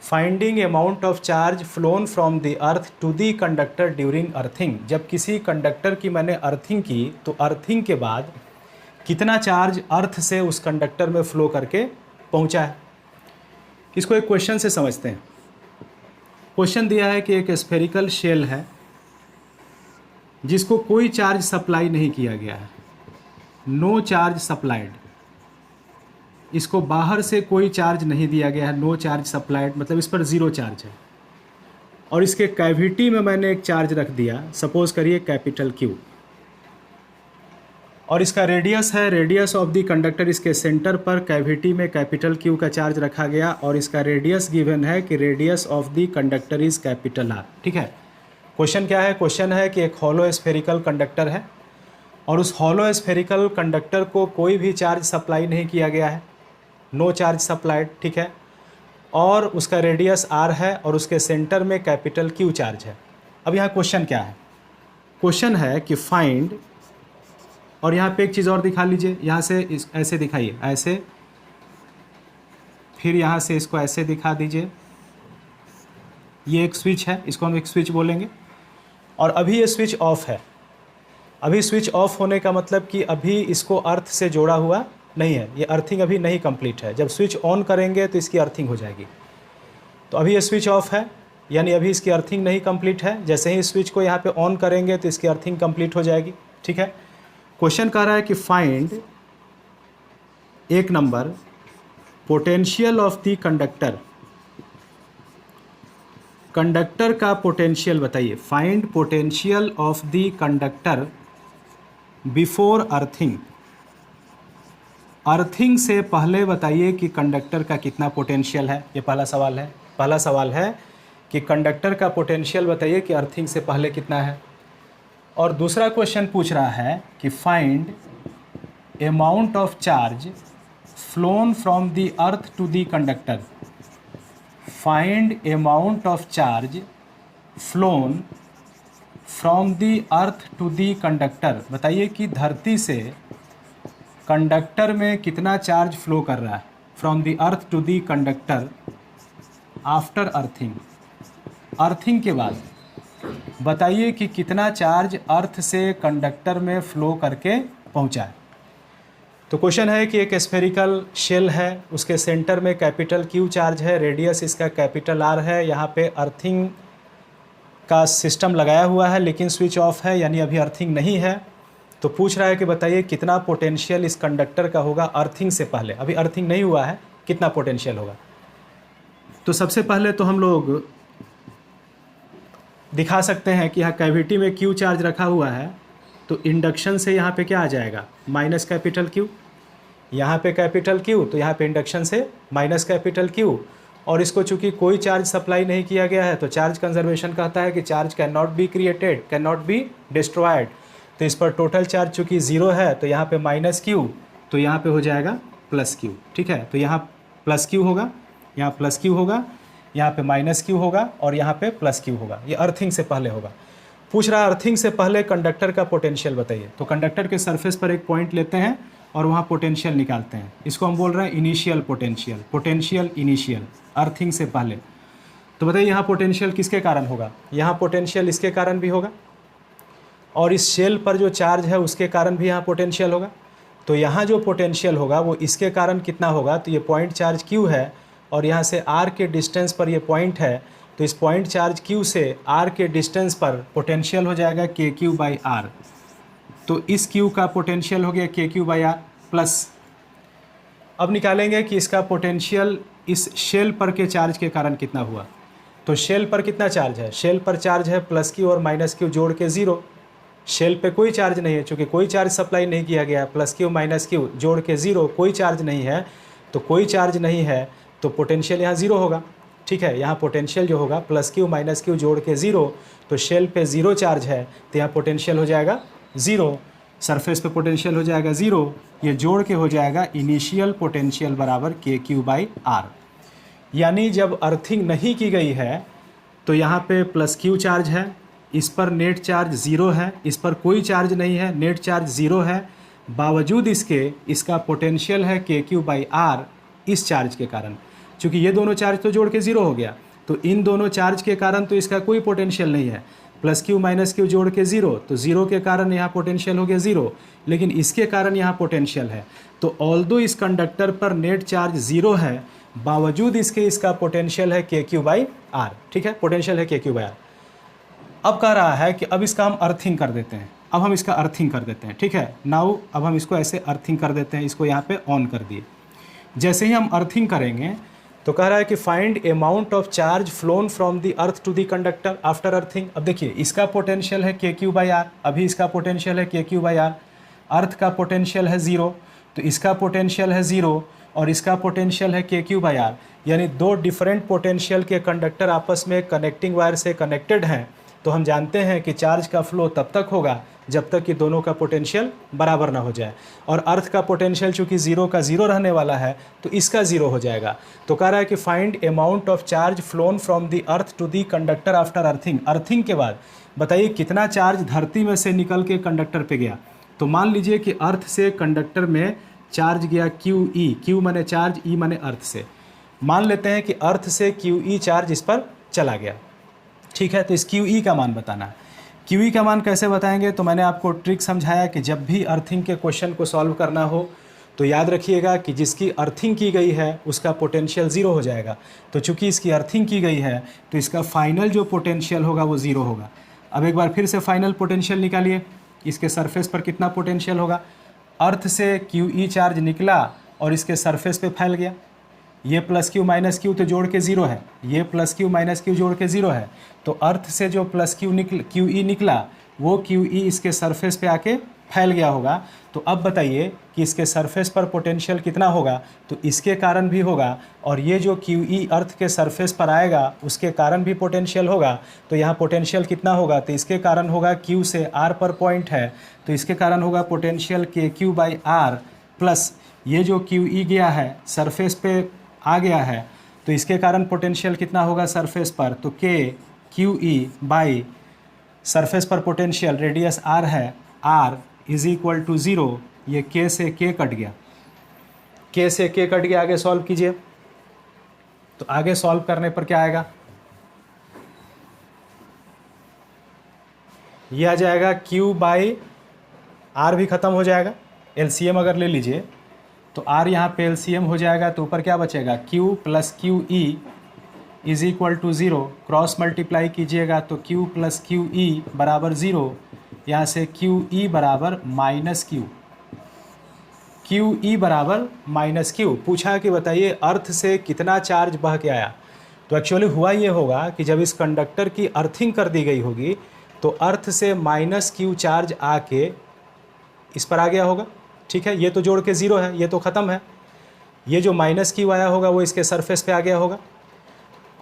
finding amount of charge flown from the earth to the conductor during earthing. जब किसी कंडक्टर की मैंने अर्थिंग की तो अर्थिंग के बाद कितना चार्ज अर्थ से उस कंडक्टर में फ्लो करके पहुंचा है। इसको एक क्वेश्चन से समझते हैं। क्वेश्चन दिया है कि एक स्फेरिकल शेल है जिसको कोई चार्ज सप्लाई नहीं किया गया है, नो चार्ज सप्लाइड। इसको बाहर से कोई चार्ज नहीं दिया गया है, नो चार्ज सप्लाइड, मतलब इस पर ज़ीरो चार्ज है। और इसके कैविटी में मैंने एक चार्ज रख दिया, सपोज करिए कैपिटल क्यू, और इसका रेडियस है, रेडियस ऑफ द कंडक्टर। इसके सेंटर पर कैविटी में कैपिटल क्यू का चार्ज रखा गया और इसका रेडियस गिवन है कि radius of the conductor is capital R. ठीक है, क्वेश्चन क्या है? क्वेश्चन है कि एक हॉलो स्फेरिकल कंडक्टर है और उस हॉलो स्फेरिकल कंडक्टर को कोई भी चार्ज सप्लाई नहीं किया गया है, नो चार्ज सप्लाइड। ठीक है, और उसका रेडियस आर है और उसके सेंटर में कैपिटल क्यू चार्ज है। अब यहाँ क्वेश्चन क्या है? क्वेश्चन है कि फाइंड, और यहाँ पे एक चीज़ और दिखा लीजिए, यहाँ से ऐसे दिखाइए, ऐसे, फिर यहाँ से इसको ऐसे दिखा दीजिए। ये एक स्विच है, इसको हम एक स्विच बोलेंगे, और अभी ये स्विच ऑफ है। अभी स्विच ऑफ होने का मतलब कि अभी इसको अर्थ से जोड़ा हुआ नहीं है, ये अर्थिंग अभी नहीं कंप्लीट है। जब स्विच ऑन करेंगे तो इसकी अर्थिंग हो जाएगी। तो अभी ये स्विच ऑफ है, यानी अभी इसकी अर्थिंग नहीं कंप्लीट है। जैसे ही स्विच को यहाँ पे ऑन करेंगे तो इसकी अर्थिंग कंप्लीट हो जाएगी। ठीक है, क्वेश्चन कह रहा है कि फाइंड, एक number, potential of the conductor. Conductor का पोटेंशियल बताइए। Find potential of the conductor before earthing. Earthing से पहले बताइए कि कंडक्टर का कितना पोटेंशियल है। ये पहला सवाल है। पहला सवाल है कि कंडक्टर का पोटेंशियल बताइए कि अर्थिंग से पहले कितना है। और दूसरा क्वेश्चन पूछ रहा है कि find amount of charge flown from the earth to the conductor. Find amount of charge flown from the earth to the conductor. बताइए कि धरती से कंडक्टर में कितना चार्ज फ्लो कर रहा है, from the earth to the conductor after earthing. Earthing के बाद बताइए कि कितना चार्ज अर्थ से कंडक्टर में फ्लो करके पहुंचा है। तो क्वेश्चन है कि एक स्फेरिकल शेल है, उसके सेंटर में कैपिटल क्यू चार्ज है, रेडियस इसका कैपिटल आर है। यहाँ पे अर्थिंग का सिस्टम लगाया हुआ है लेकिन स्विच ऑफ है, यानी अभी अर्थिंग नहीं है। तो पूछ रहा है कि बताइए कितना पोटेंशियल इस कंडक्टर का होगा अर्थिंग से पहले। अभी अर्थिंग नहीं हुआ है, कितना पोटेंशियल होगा। तो सबसे पहले तो हम लोग दिखा सकते हैं कि यहाँ कैविटी में क्यू चार्ज रखा हुआ है, तो इंडक्शन से यहाँ पे क्या आ जाएगा, माइनस कैपिटल क्यू। यहाँ पे कैपिटल क्यू, तो यहाँ पे इंडक्शन से माइनस कैपिटल क्यू। और इसको चूंकि कोई चार्ज सप्लाई नहीं किया गया है तो चार्ज कंजर्वेशन कहता है कि charge can not be created, can not be destroyed. तो इस पर टोटल चार्ज चूँकि ज़ीरो है तो यहाँ पे माइनस क्यू, तो यहाँ पे हो जाएगा प्लस क्यू। ठीक है, तो यहाँ प्लस क्यू होगा, यहाँ प्लस क्यू होगा, यहाँ पे माइनस क्यू होगा और यहाँ पे प्लस क्यू होगा। ये अर्थिंग से पहले होगा। पूछ रहा है अर्थिंग से पहले कंडक्टर का पोटेंशियल बताइए। तो कंडक्टर के सरफेस पर एक पॉइंट लेते हैं और वहाँ पोटेंशियल निकालते हैं। इसको हम बोल रहे हैं initial potential, potential initial, earthing से पहले। तो बताइए यहाँ पोटेंशियल किसके कारण होगा? यहाँ पोटेंशियल इसके कारण भी होगा और इस शेल पर जो चार्ज है उसके कारण भी यहाँ पोटेंशियल होगा। तो यहाँ जो पोटेंशियल होगा वो इसके कारण कितना होगा, तो ये पॉइंट चार्ज Q है और यहाँ से R के डिस्टेंस पर ये पॉइंट है, तो इस पॉइंट चार्ज Q से R के डिस्टेंस पर पोटेंशियल हो जाएगा KQ/R। तो इस Q का पोटेंशियल हो गया KQ/R प्लस। अब निकालेंगे कि इसका पोटेंशियल इस शेल पर के चार्ज के कारण कितना हुआ। तो शेल पर कितना चार्ज है? शेल पर चार्ज है प्लस Q और माइनस Q जोड़ के 0। शेल पे कोई चार्ज नहीं है, चूँकि कोई चार्ज सप्लाई नहीं किया गया। प्लस Q माइनस Q जोड़ के 0, कोई चार्ज नहीं है। तो कोई चार्ज नहीं है तो पोटेंशियल यहाँ 0 होगा। ठीक है। यहाँ पोटेंशियल जो होगा प्लस क्यू माइनस क्यू जोड़ के 0, तो शेल पे 0 चार्ज है तो यहाँ पोटेंशियल हो जाएगा 0, सरफेस पे पोटेंशियल हो जाएगा 0, ये जोड़ के हो जाएगा इनिशियल पोटेंशियल बराबर के क्यू बाई आर। यानी जब अर्थिंग नहीं की गई है तो यहाँ पे प्लस क्यू चार्ज है, इस पर नेट चार्ज 0 है, इस पर कोई चार्ज नहीं है, नेट चार्ज 0 है, बावजूद इसके इसका पोटेंशियल है के क्यू बाई आर इस चार्ज के कारण। चूँकि ये दोनों चार्ज तो जोड़ के 0 हो गया, तो इन दोनों चार्ज के कारण तो इसका कोई पोटेंशियल नहीं है। प्लस क्यू माइनस क्यू जोड़ के 0, तो 0 के कारण यहाँ पोटेंशियल हो गया 0, लेकिन इसके कारण यहाँ पोटेंशियल है। तो ऑल्दो इस कंडक्टर पर नेट चार्ज 0 है, बावजूद इसके इसका पोटेंशियल है के क्यू बाई आर। ठीक है, पोटेंशियल है के क्यू बाई आर। अब कह रहा है कि अब इसका हम अर्थिंग कर देते हैं, अब हम इसका अर्थिंग कर देते हैं। ठीक है, नाउ अब हम इसको ऐसे अर्थिंग कर देते हैं, इसको यहाँ पे ऑन कर दिए। जैसे ही हम अर्थिंग करेंगे तो कह रहा है कि find amount of charge flown from the earth to the conductor after earthing. अब देखिए इसका पोटेंशियल है के क्यू बाई आर, अभी इसका पोटेंशियल है के क्यू बाई आर, अर्थ का पोटेंशियल है 0, तो इसका पोटेंशियल है 0 और इसका पोटेंशियल है के क्यू बाई आर, यानी दो डिफरेंट पोटेंशियल के कंडक्टर आपस में कनेक्टिंग वायर से कनेक्टेड हैं। तो हम जानते हैं कि चार्ज का फ्लो तब तक होगा जब तक कि दोनों का पोटेंशियल बराबर ना हो जाए, और अर्थ का पोटेंशियल चूंकि 0 का 0 रहने वाला है तो इसका 0 हो जाएगा। तो कह रहा है कि find amount of charge flown from the earth to the conductor after earthing. Earthing के बाद बताइए कितना चार्ज धरती में से निकल के कंडक्टर पे गया। तो मान लीजिए कि अर्थ से कंडक्टर में चार्ज गया क्यू ई, क्यू माने चार्ज, ई माने अर्थ से। मान लेते हैं कि अर्थ से क्यू ई चार्ज इस पर चला गया। ठीक है, तो इस क्यू ई का मान बताना है। क्यू ई का मान कैसे बताएंगे, तो मैंने आपको ट्रिक समझाया कि जब भी अर्थिंग के क्वेश्चन को सॉल्व करना हो तो याद रखिएगा कि जिसकी अर्थिंग की गई है उसका पोटेंशियल 0 हो जाएगा। तो चूंकि इसकी अर्थिंग की गई है तो इसका फाइनल जो पोटेंशियल होगा वो 0 होगा। अब एक बार फिर से फाइनल पोटेंशियल निकालिए, इसके सरफेस पर कितना पोटेंशियल होगा। अर्थ से क्यू ई चार्ज निकला और इसके सरफेस पे फैल गया, ये प्लस क्यू माइनस क्यू तो जोड़ के 0 है, ये प्लस क्यू माइनस क्यू जोड़ के 0 है, तो अर्थ से जो प्लस क्यू ई निकला वो क्यू ई इसके सरफेस पे आके फैल गया होगा। तो अब बताइए कि इसके सरफेस पर पोटेंशियल कितना होगा, तो इसके कारण भी होगा, और ये जो क्यू ई अर्थ के सरफेस पर आएगा उसके कारण भी पोटेंशियल होगा। तो यहाँ पोटेंशियल कितना होगा, तो इसके कारण होगा क्यू से आर पर पॉइंट है तो इसके कारण होगा पोटेंशियल के क्यू बाई आर, प्लस ये जो क्यू ई गया है सरफेस पे आ गया है तो इसके कारण पोटेंशियल कितना होगा सरफेस पर, तो के क्यू ई बाई सरफेस पर पोटेंशियल रेडियस आर है, आर इज इक्वल टू 0, ये के से के कट गया, के से के कट गया। आगे सॉल्व कीजिए, तो आगे सॉल्व करने पर क्या आएगा, ये आ जाएगा क्यू बाई आर भी ख़त्म हो जाएगा, एलसीएम अगर ले लीजिए तो आर यहाँ पे एलसीएम हो जाएगा, तो ऊपर क्या बचेगा, Q plus Q E is equal to 0, cross multiply कीजिएगा तो क्यू प्लस क्यू ई बराबर 0, यहाँ से क्यू ई बराबर माइनस क्यू, क्यू ई बराबर माइनस क्यू। पूछा कि बताइए अर्थ से कितना चार्ज बह के आया, तो एक्चुअली हुआ ये होगा कि जब इस कंडक्टर की अर्थिंग कर दी गई होगी तो अर्थ से माइनस क्यू चार्ज आके इस पर आ गया होगा। ठीक है, ये तो जोड़ के 0 है, ये तो ख़त्म है, ये जो माइनस क्यू आया होगा वो इसके सरफेस पे आ गया होगा,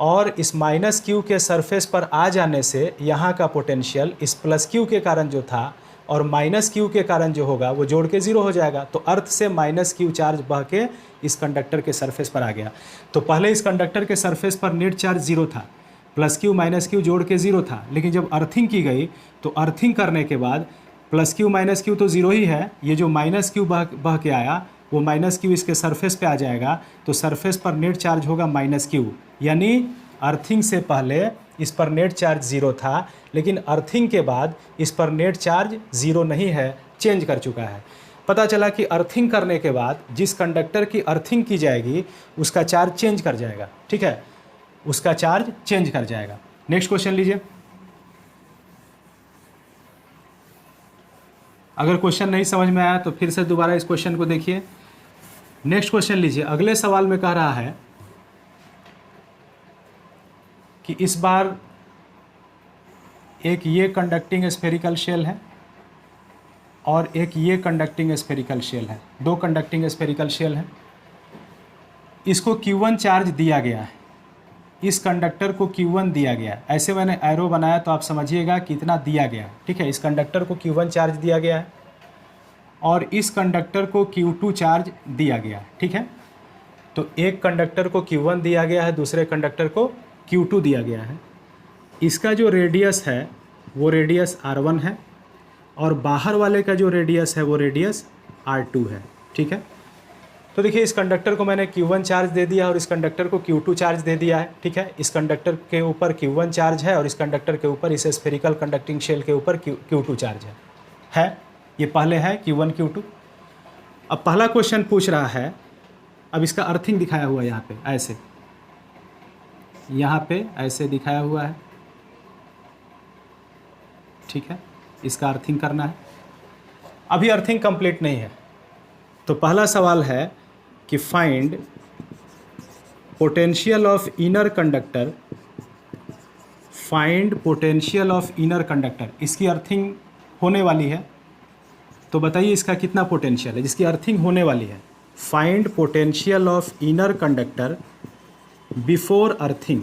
और इस माइनस क्यू के सरफेस पर आ जाने से यहाँ का पोटेंशियल इस प्लस क्यू के कारण जो था और माइनस क्यू के कारण जो होगा वो जोड़ के 0 हो जाएगा। तो अर्थ से माइनस क्यू चार्ज बह के इस कंडक्टर के सरफेस पर आ गया। तो पहले इस कंडक्टर के सरफेस पर नेट चार्ज 0 था, प्लस क्यू माइनस क्यू जोड़ के 0 था, लेकिन जब अर्थिंग की गई तो अर्थिंग करने के बाद प्लस क्यू माइनस क्यू तो 0 ही है, ये जो माइनस क्यू बह के आया वो माइनस क्यू इसके सरफेस पे आ जाएगा, तो सरफेस पर नेट चार्ज होगा माइनस क्यू। यानी अर्थिंग से पहले इस पर नेट चार्ज 0 था, लेकिन अर्थिंग के बाद इस पर नेट चार्ज 0 नहीं है, चेंज कर चुका है। पता चला कि अर्थिंग करने के बाद जिस कंडक्टर की अर्थिंग की जाएगी उसका चार्ज चेंज कर जाएगा। ठीक है, उसका चार्ज चेंज कर जाएगा। नेक्स्ट क्वेश्चन लीजिए। अगर क्वेश्चन नहीं समझ में आया तो फिर से दोबारा इस क्वेश्चन को देखिए। नेक्स्ट क्वेश्चन लीजिए। अगले सवाल में कह रहा है कि इस बार एक ये कंडक्टिंग स्फेरिकल शेल है और एक ये कंडक्टिंग स्फेरिकल शेल है, दो कंडक्टिंग स्फेरिकल शेल है। इसको Q1 चार्ज दिया गया है, इस कंडक्टर को Q1 दिया गया है, ऐसे मैंने एरो बनाया तो आप समझिएगा कितना दिया गया है, ठीक है। इस कंडक्टर को Q1 चार्ज दिया गया है और इस कंडक्टर को Q2 चार्ज दिया गया है, ठीक है। तो एक कंडक्टर को Q1 दिया गया है, दूसरे कंडक्टर को Q2 दिया गया है। इसका जो रेडियस है वो रेडियस R1 है और बाहर वाले का जो रेडियस है वो रेडियस R2 है, ठीक है। तो देखिए इस कंडक्टर को मैंने Q1 चार्ज दे दिया और इस कंडक्टर को Q2 चार्ज दे दिया है, ठीक है। इस कंडक्टर के ऊपर Q1 चार्ज है और इस कंडक्टर के ऊपर, इस स्फेरिकल कंडक्टिंग शेल के ऊपर Q2 चार्ज है। ये पहले है Q1 Q2। अब पहला क्वेश्चन पूछ रहा है, अब इसका अर्थिंग दिखाया हुआ है यहाँ पे, ऐसे यहाँ पे ऐसे दिखाया हुआ है, ठीक है। इसका अर्थिंग करना है। अभी अर्थिंग कंप्लीट नहीं है, तो पहला सवाल है कि find potential of inner conductor, find potential of inner conductor. इसकी अर्थिंग होने वाली है, तो बताइए इसका कितना पोटेंशियल है जिसकी अर्थिंग होने वाली है। Find potential of inner conductor before earthing.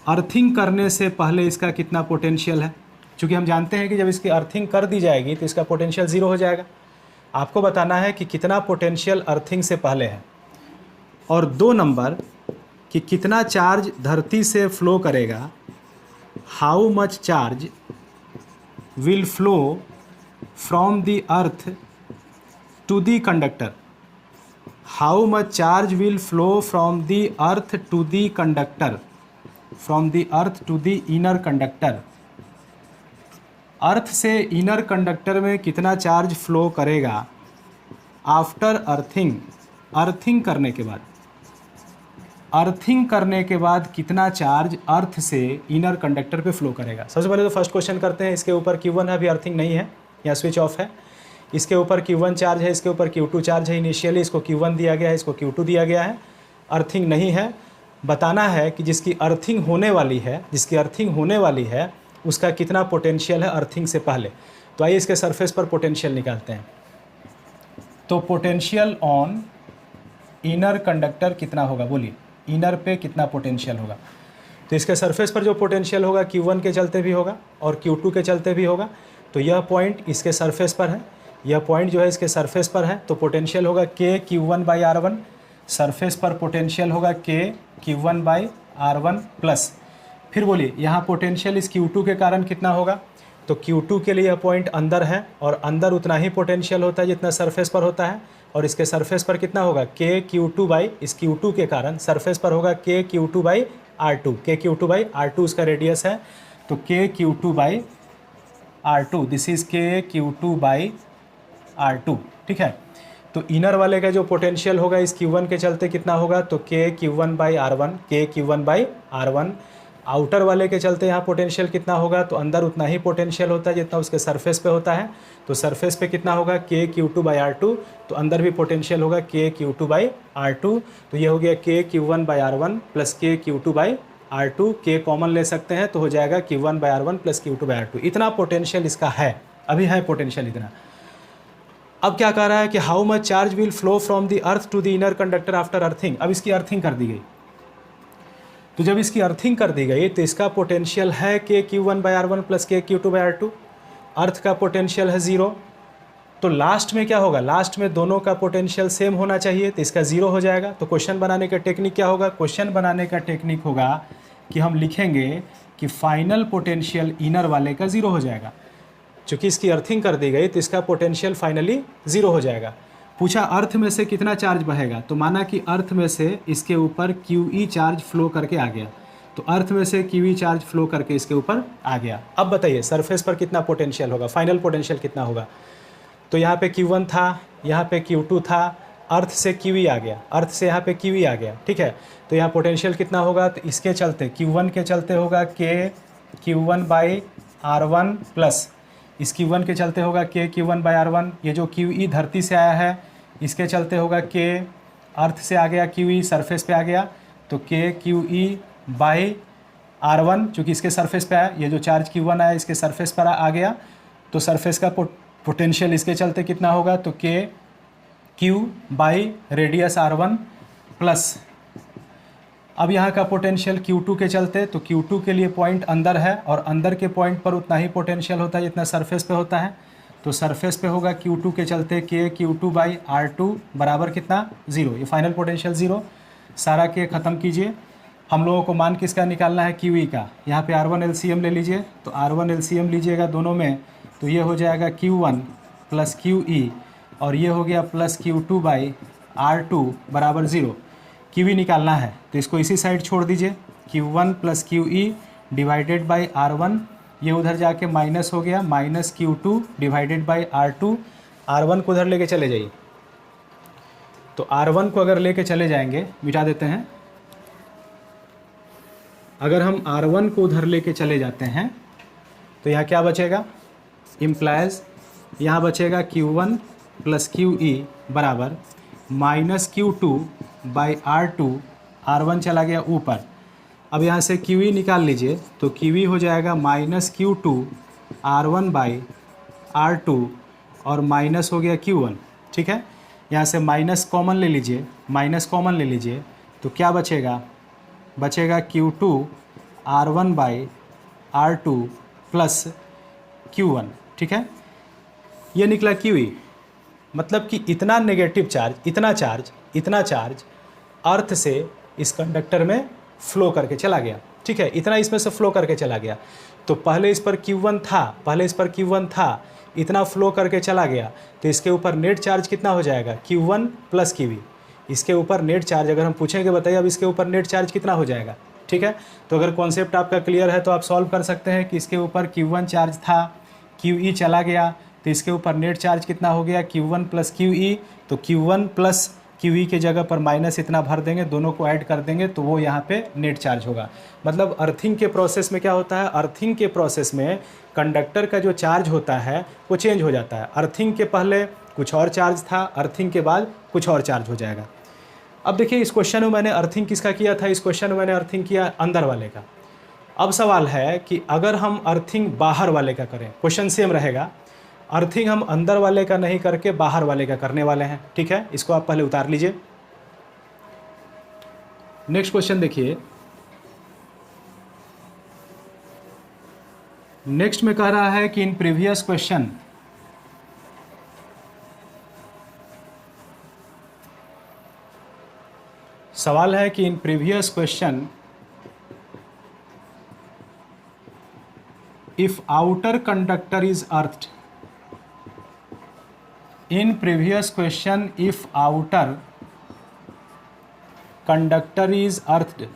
Earthing करने से पहले इसका कितना पोटेंशियल है, क्योंकि हम जानते हैं कि जब इसकी अर्थिंग कर दी जाएगी तो इसका पोटेंशियल ज़ीरो हो जाएगा। आपको बताना है कि कितना पोटेंशियल अर्थिंग से पहले है, और 2 नंबर कि कितना चार्ज धरती से फ्लो करेगा, how much charge will flow from the earth to the conductor, how much charge will flow from the earth to the conductor, from the earth to the inner conductor. Earth से inner conductor में कितना charge flow करेगा after earthing, earthing करने के बाद, earthing करने के बाद कितना चार्ज अर्थ से इनर कंडक्टर पे फ्लो करेगा। सबसे पहले तो फर्स्ट क्वेश्चन करते हैं। इसके ऊपर Q1 है, अभी अर्थिंग नहीं है, या स्विच ऑफ है। इसके ऊपर Q1 चार्ज है, इसके ऊपर Q2 चार्ज है। इनिशियली इसको Q1 दिया गया है, इसको Q2 दिया गया है। अर्थिंग नहीं है। बताना है कि जिसकी अर्थिंग होने वाली है, जिसकी अर्थिंग होने वाली है उसका कितना पोटेंशियल है अर्थिंग से पहले। तो आइए इसके सरफेस पर पोटेंशियल निकालते हैं। तो पोटेंशियल ऑन इनर कंडक्टर कितना होगा, बोलिए इनर पे कितना पोटेंशियल होगा। तो इसके सरफेस पर जो पोटेंशियल होगा Q1 के चलते भी होगा और Q2 के चलते भी होगा। तो यह पॉइंट इसके सरफेस पर है, यह पॉइंट जो है इसके सरफेस पर है, तो पोटेंशियल होगा KQ1/R1। सरफेस पर पोटेंशियल होगा KQ1/R1 प्लस, फिर बोलिए यहाँ पोटेंशियल इस Q2 के कारण कितना होगा। तो Q2 के लिए यह पॉइंट अंदर है और अंदर उतना ही पोटेंशियल होता है जितना सरफेस पर होता है, और इसके सरफेस पर कितना होगा KQ2 इस Q2 के कारण सरफेस पर होगा KQ2/R2। KQ2/R2 इसका रेडियस है, तो KQ2/R2, दिस इज KQ2/R2, ठीक है। तो इनर वाले का जो पोटेंशियल होगा इस Q1 के चलते कितना होगा, तो KQ1/R1, KQ1/R1। आउटर वाले के चलते यहाँ पोटेंशियल कितना होगा, तो अंदर उतना ही पोटेंशियल होता है जितना उसके सरफेस पे होता है। तो सरफेस पे कितना होगा KQ2/R2, तो अंदर भी पोटेंशियल होगा KQ2/R2। तो ये हो गया KQ1/R1 plus KQ2/R2। K common ले सकते हैं तो हो जाएगा Q1/R1 प्लस Q2/R2। इतना पोटेंशियल इसका है, अभी है पोटेंशियल इतना। अब क्या कह रहा है कि how much charge will flow from the earth to the inner conductor after earthing. अब इसकी अर्थिंग कर दी गई, तो जब इसकी अर्थिंग कर दी गई तो इसका पोटेंशियल है KQ1/R1 प्लस KQ2/R2। अर्थ का पोटेंशियल है 0, तो लास्ट में क्या होगा, लास्ट में दोनों का पोटेंशियल सेम होना चाहिए, तो इसका 0 हो जाएगा। तो क्वेश्चन बनाने का टेक्निक क्या होगा, क्वेश्चन बनाने का टेक्निक होगा कि हम लिखेंगे कि फाइनल पोटेंशियल इनर वाले का 0 हो जाएगा। चूँकि इसकी अर्थिंग कर दी गई तो इसका पोटेंशियल फाइनली 0 हो जाएगा। पूछा अर्थ में से कितना चार्ज बहेगा, तो माना कि अर्थ में से इसके ऊपर QE चार्ज फ्लो करके आ गया, तो अर्थ में से QE चार्ज फ्लो करके इसके ऊपर आ गया। अब बताइए सरफेस पर कितना पोटेंशियल होगा, फाइनल पोटेंशियल कितना होगा। तो यहाँ पे Q1 था, यहाँ पे Q2 था, अर्थ से QE आ गया, अर्थ से यहाँ पे QE आ गया, ठीक है। तो यहाँ पोटेंशियल कितना होगा, तो इसके चलते Q1 के चलते होगा KQ1/R1 प्लस इस Q1 के चलते होगा KQ1/R1। ये जो QE धरती से आया है इसके चलते होगा K, अर्थ से आ गया QE सरफेस पे आ गया, तो KQE/R1, चूँकि इसके सरफेस पे आया, ये जो चार्ज Q1 आया इसके सरफेस पर आ गया, तो सरफेस का पोटेंशियल इसके चलते कितना होगा, तो KQ/रेडियस R1 प्लस अब यहाँ का पोटेंशियल Q2 के चलते, तो Q2 के लिए पॉइंट अंदर है और अंदर के पॉइंट पर उतना ही पोटेंशियल होता है जितना सरफेस पे होता है। तो सरफेस पे होगा Q2 के चलते K Q2/R2 बराबर कितना 0। ये फाइनल पोटेंशियल 0। सारा K ख़त्म कीजिए। हम लोगों को मान किसका निकालना है, QE का। यहाँ पे R1 LCM ले लीजिए, तो R1 LCM लीजिएगा दोनों में, तो ये हो जाएगा Q1 + QE और ये हो गया प्लस Q2/R2 बराबर 0। QE निकालना है तो इसको इसी साइड छोड़ दीजिए, Q1 + QE divided by R1, ये उधर जाके माइनस हो गया, minus Q2 divided by R2। R1 को उधर लेके चले जाइए, तो R1 को अगर लेके चले जाएंगे, मिटा देते हैं, अगर हम R1 को उधर लेके चले जाते हैं तो यहाँ क्या बचेगा, इम्प्लाइज यहाँ बचेगा Q1 + QE बराबर माइनस Q2/R2। R1 चला गया ऊपर। अब यहाँ से QE निकाल लीजिए, तो QE हो जाएगा माइनस Q2 R1/R2 और माइनस हो गया Q1। ठीक है, यहाँ से माइनस कॉमन ले लीजिए, माइनस कॉमन ले लीजिए, तो क्या बचेगा, बचेगा Q2 R1/R2 प्लस Q1। ठीक है, ये निकला QE। मतलब कि इतना नेगेटिव चार्ज, इतना चार्ज अर्थ से इस कंडक्टर में फ्लो करके चला गया। ठीक है, इतना इसमें से फ्लो करके चला गया। तो पहले इस पर Q1 था, इतना फ्लो करके चला गया, तो इसके ऊपर नेट चार्ज कितना हो जाएगा, Q1 + QE। इसके ऊपर नेट चार्ज अगर हम पूछेंगे, बताइए अब इसके ऊपर नेट चार्ज कितना हो जाएगा। ठीक है, तो अगर कॉन्सेप्ट आपका क्लियर है तो आप सॉल्व कर सकते हैं कि इसके ऊपर Q1 चार्ज था, QE चला गया, तो इसके ऊपर नेट चार्ज कितना हो गया, Q1 + QE। तो Q1 + QE के जगह पर माइनस इतना भर देंगे, दोनों को ऐड कर देंगे, तो वो यहाँ पे नेट चार्ज होगा। मतलब अर्थिंग के प्रोसेस में क्या होता है, अर्थिंग के प्रोसेस में कंडक्टर का जो चार्ज होता है वो चेंज हो जाता है। अर्थिंग के पहले कुछ और चार्ज था, अर्थिंग के बाद कुछ और चार्ज हो जाएगा। अब देखिए, इस क्वेश्चन में मैंने अर्थिंग किसका किया था, इस क्वेश्चन में मैंने अर्थिंग किया अंदर वाले का। अब सवाल है कि अगर हम अर्थिंग बाहर वाले का करें, क्वेश्चन सेम रहेगा। अर्थिंग हम अंदर वाले का नहीं करके बाहर वाले का करने वाले हैं। ठीक है, इसको आप पहले उतार लीजिए। नेक्स्ट क्वेश्चन देखिए, नेक्स्ट में कह रहा है कि इन प्रीवियस क्वेश्चन सवाल है कि in previous question if outer conductor is earthed, in previous question if outer conductor is earthed,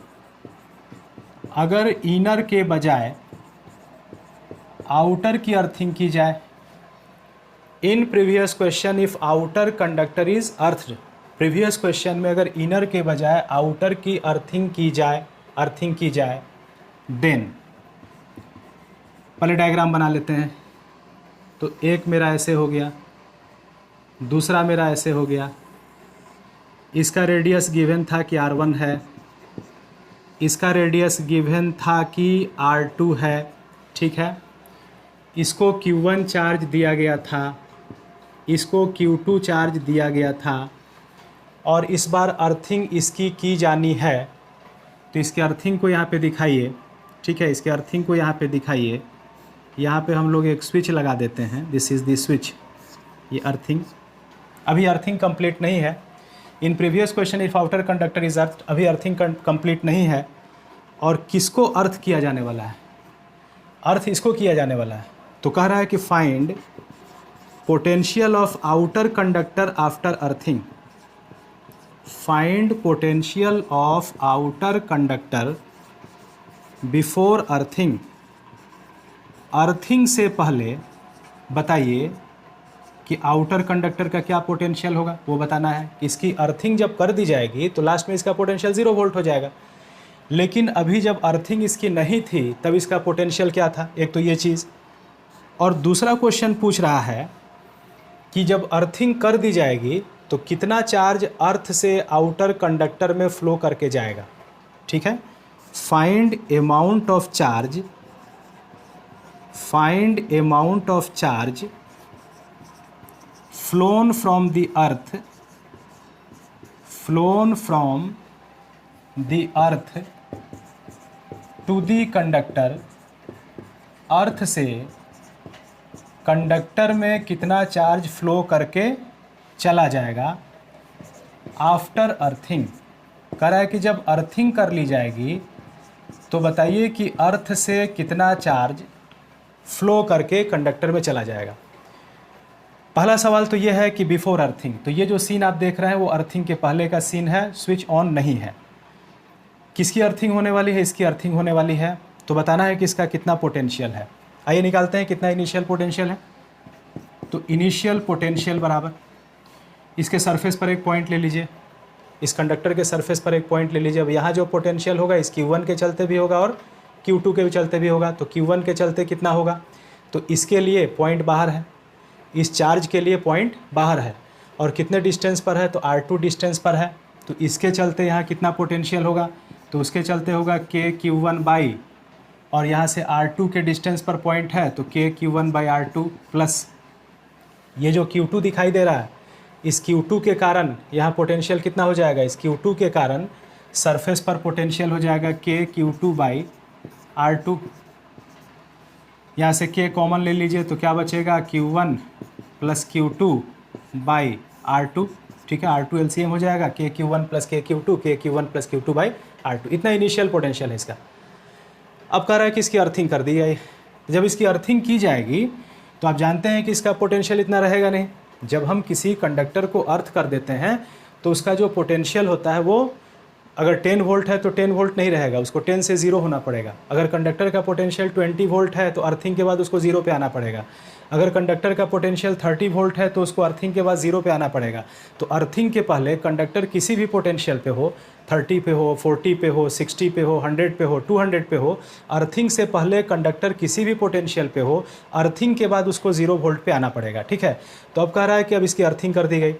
अगर इनर के बजाय आउटर की अर्थिंग की जाए। In previous question if outer conductor is earthed, previous question में अगर इनर के बजाय आउटर की अर्थिंग की जाए, देन पहले डायग्राम बना लेते हैं। तो एक मेरा ऐसे हो गया, दूसरा मेरा ऐसे हो गया। इसका रेडियस गिवन था कि R1 है, इसका रेडियस गिवन था कि R2 है। ठीक है, इसको Q1 चार्ज दिया गया था, इसको Q2 चार्ज दिया गया था, और इस बार अर्थिंग इसकी की जानी है। तो इसके अर्थिंग को यहाँ पे दिखाइए। ठीक है, इसके अर्थिंग को यहाँ पे दिखाइए। यहाँ पे हम लोग एक स्विच लगा देते हैं, दिस इज़ द स्विच। ये अर्थिंग, अभी अर्थिंग कंप्लीट नहीं है। In previous question if outer conductor is earth, अभी अर्थिंग कंप्लीट नहीं है। और किसको अर्थ किया जाने वाला है, अर्थ इसको किया जाने वाला है। तो कह रहा है कि find potential of outer conductor after earthing, find potential of outer conductor before earthing. Earthing से पहले बताइए कि आउटर कंडक्टर का क्या पोटेंशियल होगा, वो बताना है। इसकी अर्थिंग जब कर दी जाएगी तो लास्ट में इसका पोटेंशियल 0 वोल्ट हो जाएगा। लेकिन अभी जब अर्थिंग इसकी नहीं थी तब इसका पोटेंशियल क्या था, एक तो ये चीज़। और दूसरा क्वेश्चन पूछ रहा है कि जब अर्थिंग कर दी जाएगी तो कितना चार्ज अर्थ से आउटर कंडक्टर में फ्लो करके जाएगा। ठीक है, find amount of charge, find amount of charge flown from the earth, flown from the earth to the conductor, earth से कंडक्टर में कितना चार्ज फ्लो करके चला जाएगा आफ्टर अर्थिंग। कह रहा है कि जब अर्थिंग कर ली जाएगी तो बताइए कि अर्थ से कितना चार्ज फ्लो करके कंडक्टर में चला जाएगा। पहला सवाल तो ये है कि बिफोर अर्थिंग, तो ये जो सीन आप देख रहे हैं वो अर्थिंग के पहले का सीन है, स्विच ऑन नहीं है। किसकी अर्थिंग होने वाली है? इसकी अर्थिंग होने वाली है। तो बताना है कि इसका कितना पोटेंशियल है। आइए निकालते हैं कितना इनिशियल पोटेंशियल है। तो इनिशियल पोटेंशियल बराबर इसके सरफेस पर एक पॉइंट ले लीजिए, इस कंडक्टर के सरफेस पर एक पॉइंट ले लीजिए। अब यहाँ जो पोटेंशियल होगा इस Q1 के चलते भी होगा और Q2 के चलते भी होगा। तो Q1 के चलते कितना होगा? तो इसके लिए पॉइंट बाहर है, इस चार्ज के लिए पॉइंट बाहर है और कितने डिस्टेंस पर है? तो R2 डिस्टेंस पर है। तो इसके चलते यहाँ कितना पोटेंशियल होगा? तो उसके चलते होगा KQ1 बाई, और यहाँ से R2 के डिस्टेंस पर पॉइंट है तो KQ1 बाई R2 प्लस ये जो Q2 दिखाई दे रहा है, इस Q2 के कारण यहाँ पोटेंशियल कितना हो जाएगा? इस Q2 के कारण सरफेस पर पोटेंशियल हो जाएगा KQ2 बाई R2। यहाँ से K कॉमन ले लीजिए तो क्या बचेगा? Q1 plus Q2 by R2। ठीक है, R2 LCM हो जाएगा KQ1 plus KQ2, KQ1 plus Q2 by R2। इतना इनिशियल पोटेंशियल है इसका। अब कह रहा है कि इसकी अर्थिंग कर दी जाए। जब इसकी अर्थिंग की जाएगी तो आप जानते हैं कि इसका पोटेंशियल इतना रहेगा नहीं। जब हम किसी कंडक्टर को अर्थ कर देते हैं तो उसका जो पोटेंशियल होता है वो अगर 10 वोल्ट है तो 10 वोल्ट नहीं रहेगा, उसको 10 से 0 होना पड़ेगा। अगर कंडक्टर का पोटेंशियल 20 वोल्ट है तो अर्थिंग के बाद उसको 0 पे आना पड़ेगा। अगर कंडक्टर का पोटेंशियल 30 वोल्ट है तो उसको अर्थिंग के बाद 0 पे आना पड़ेगा। तो अर्थिंग के पहले कंडक्टर किसी भी पोटेंशियल पे हो, 30 पे हो, 40 पे हो, 60 पे हो, 100 पे हो, 200 पे हो, अर्थिंग से पहले कंडक्टर किसी भी पोटेंशियल पे हो, अर्थिंग के बाद उसको 0 वोल्ट पे आना पड़ेगा। ठीक है, तो अब कह रहा है कि अब इसकी अर्थिंग कर दी गई।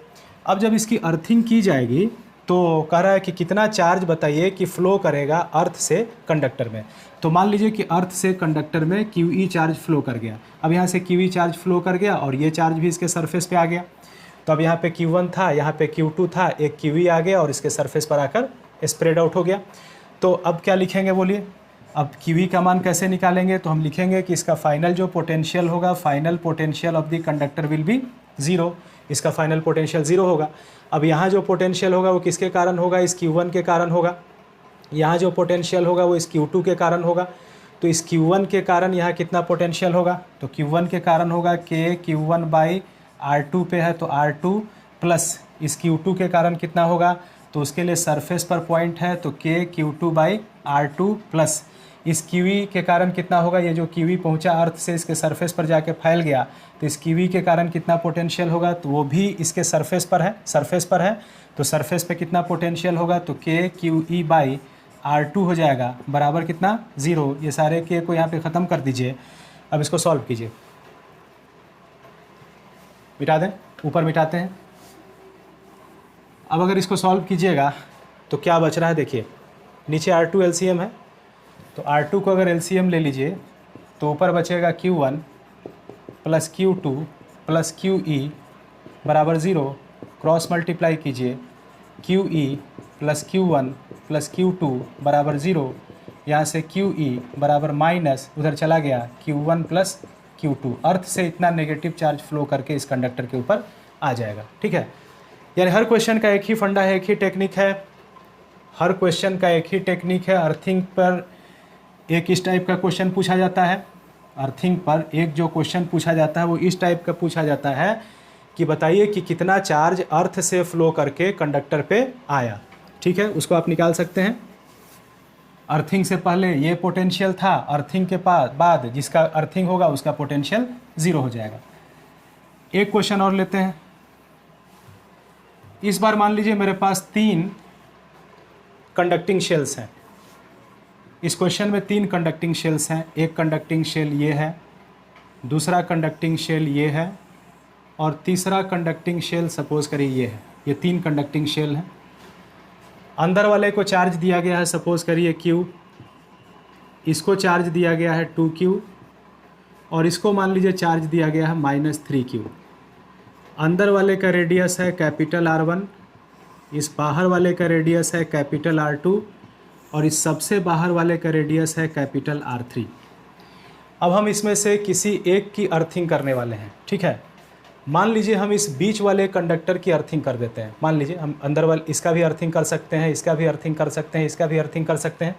अब जब इसकी अर्थिंग की जाएगी तो कह रहा है कि कितना चार्ज बताइए कि फ़्लो करेगा अर्थ से कंडक्टर में। तो मान लीजिए कि अर्थ से कंडक्टर में QE चार्ज फ्लो कर गया। अब यहाँ से QE चार्ज फ्लो कर गया और ये चार्ज भी इसके सरफेस पे आ गया। तो अब यहाँ पे Q1 था, यहाँ पे Q2 था, एक QE आ गया और इसके सरफेस पर आकर स्प्रेड आउट हो गया। तो अब क्या लिखेंगे बोलिए? अब QE का मान कैसे निकालेंगे? तो हम लिखेंगे कि इसका फाइनल जो पोटेंशियल होगा, final potential of the conductor will be 0। इसका फाइनल पोटेंशियल 0 होगा। अब यहाँ जो पोटेंशियल होगा वो किसके कारण होगा? इस Q1 के कारण होगा। यहाँ जो पोटेंशियल होगा वो इस Q2 के कारण होगा। तो इस Q1 के कारण यहाँ कितना पोटेंशियल होगा? तो Q1 के कारण होगा KQ1 बाई R2 पे है तो R2 प्लस इस Q2 के कारण कितना होगा? तो उसके लिए सरफेस पर पॉइंट है तो KQ2 बाई R2 प्लस इस QE के कारण कितना होगा? ये जो QE पहुंचा अर्थ से इसके सरफेस पर जाके फैल गया तो इस QE के कारण कितना पोटेंशियल होगा? तो वो भी इसके सरफेस पर है। तो सरफेस पे कितना पोटेंशियल होगा? तो KQE बाई R2 हो जाएगा बराबर कितना? 0। ये सारे K को यहाँ पे ख़त्म कर दीजिए। अब इसको सॉल्व कीजिए, मिटा दें, ऊपर मिटाते हैं। अब अगर इसको सॉल्व कीजिएगा तो क्या बच रहा है? देखिए नीचे R2 LCM है तो R2 को अगर LCM ले लीजिए तो ऊपर बचेगा Q1 plus Q2 plus QE बराबर 0। क्रॉस मल्टीप्लाई कीजिए, QE plus Q1 plus Q2 बराबर 0। यहाँ से QE बराबर माइनस उधर चला गया Q1 प्लस Q2। अर्थ से इतना नेगेटिव चार्ज फ्लो करके इस कंडक्टर के ऊपर आ जाएगा। ठीक है, यानी हर क्वेश्चन का एक ही फंडा है, एक ही टेक्निक है। हर क्वेश्चन का एक ही टेक्निक है। अर्थिंग पर एक इस टाइप का क्वेश्चन पूछा जाता है। अर्थिंग पर एक जो क्वेश्चन पूछा जाता है वो इस टाइप का पूछा जाता है कि बताइए कि कितना चार्ज अर्थ से फ्लो करके कंडक्टर पे आया। ठीक है, उसको आप निकाल सकते हैं। अर्थिंग से पहले ये पोटेंशियल था, अर्थिंग के बाद जिसका अर्थिंग होगा उसका पोटेंशियल 0 हो जाएगा। एक क्वेश्चन और लेते हैं। इस बार मान लीजिए मेरे पास 3 कंडक्टिंग शेल्स हैं। इस क्वेश्चन में 3 कंडक्टिंग शेल्स हैं। एक कंडक्टिंग शेल ये है, दूसरा कंडक्टिंग शेल ये है और तीसरा कंडक्टिंग शेल सपोज करिए ये है। ये 3 कंडक्टिंग शेल हैं। अंदर वाले को चार्ज दिया गया है सपोज करिए Q, इसको चार्ज दिया गया है 2Q और इसको मान लीजिए चार्ज दिया गया है -3Q। अंदर वाले का रेडियस है कैपिटल R1, इस बाहर वाले का रेडियस है कैपिटल R2 और इस सबसे बाहर वाले का रेडियस है कैपिटल R3। अब हम इसमें से किसी एक की अर्थिंग करने वाले हैं, ठीक है। मान लीजिए हम इस बीच वाले कंडक्टर की अर्थिंग कर देते हैं। मान लीजिए हम अंदर वाले इसका भी अर्थिंग कर सकते हैं, इसका भी अर्थिंग कर सकते हैं, इसका भी अर्थिंग कर सकते हैं।